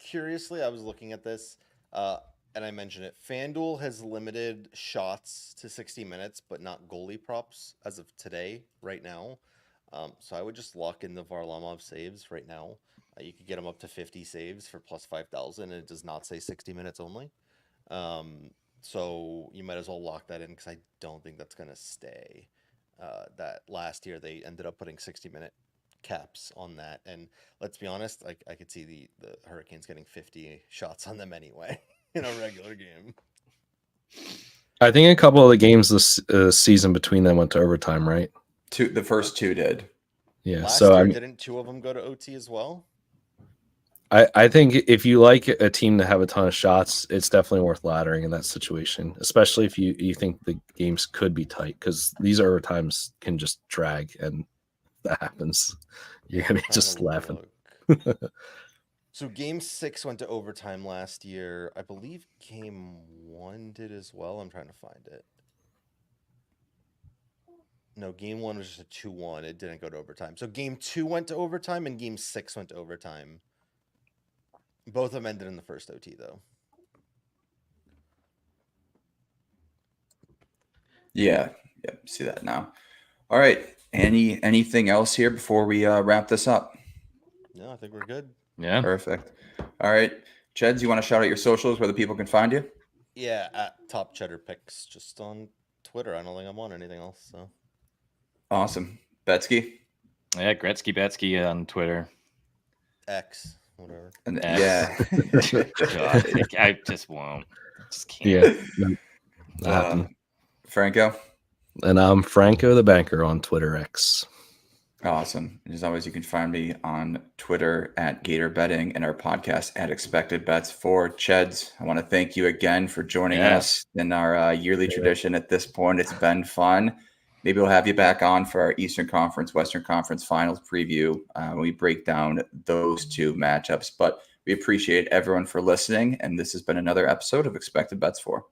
Curiously, I was looking at this, and I mentioned it. FanDuel has limited shots to 60 minutes, but not goalie props as of today, right now. So I would just lock in the Varlamov saves right now. You could get them up to 50 saves for plus 5,000, and it does not say 60 minutes only. So you might as well lock that in because I don't think that's going to stay. That last year they ended up putting 60-minute caps on that, and let's be honest, I could see the Hurricanes getting 50 shots on them anyway in a regular game. I think a couple of the games this season between them went to overtime, right? The first 2 did. Yeah. Last so year, didn't 2 of them go to OT as well? I think if you like a team to have a ton of shots, it's definitely worth laddering in that situation, especially if you think the games could be tight because these overtimes can just drag, and that happens. You're gonna be just laughing. So game 6 went to overtime last year. I believe game 1 did as well. I'm trying to find it. No, game 1 was just a 2-1. It didn't go to overtime. So game 2 went to overtime and game 6 went to overtime. Both of them ended in the first OT though. Yeah. See that now. All right. Anything else here before we wrap this up? No, I think we're good. Yeah. Perfect. All right. Cheds, you want to shout out your socials where the people can find you? Yeah, at Top Cheddar Picks, just on Twitter. I don't think I'm on anything else. So Awesome. Betsky? Yeah, Gretzky Betsky on Twitter. X, whatever. And X. yeah. God, I just won't. Just can't. Yeah. Franco? And I'm Franco the Banker on Twitter X. Awesome. As always, you can find me on Twitter at Gator Betting and our podcast at Expected Bets for Cheds. I want to thank you again for joining us in our yearly tradition at this point. It's been fun. Maybe we'll have you back on for our Eastern Conference, Western Conference Finals preview when we break down those 2 matchups. But we appreciate everyone for listening, and this has been another episode of Expected Bets for.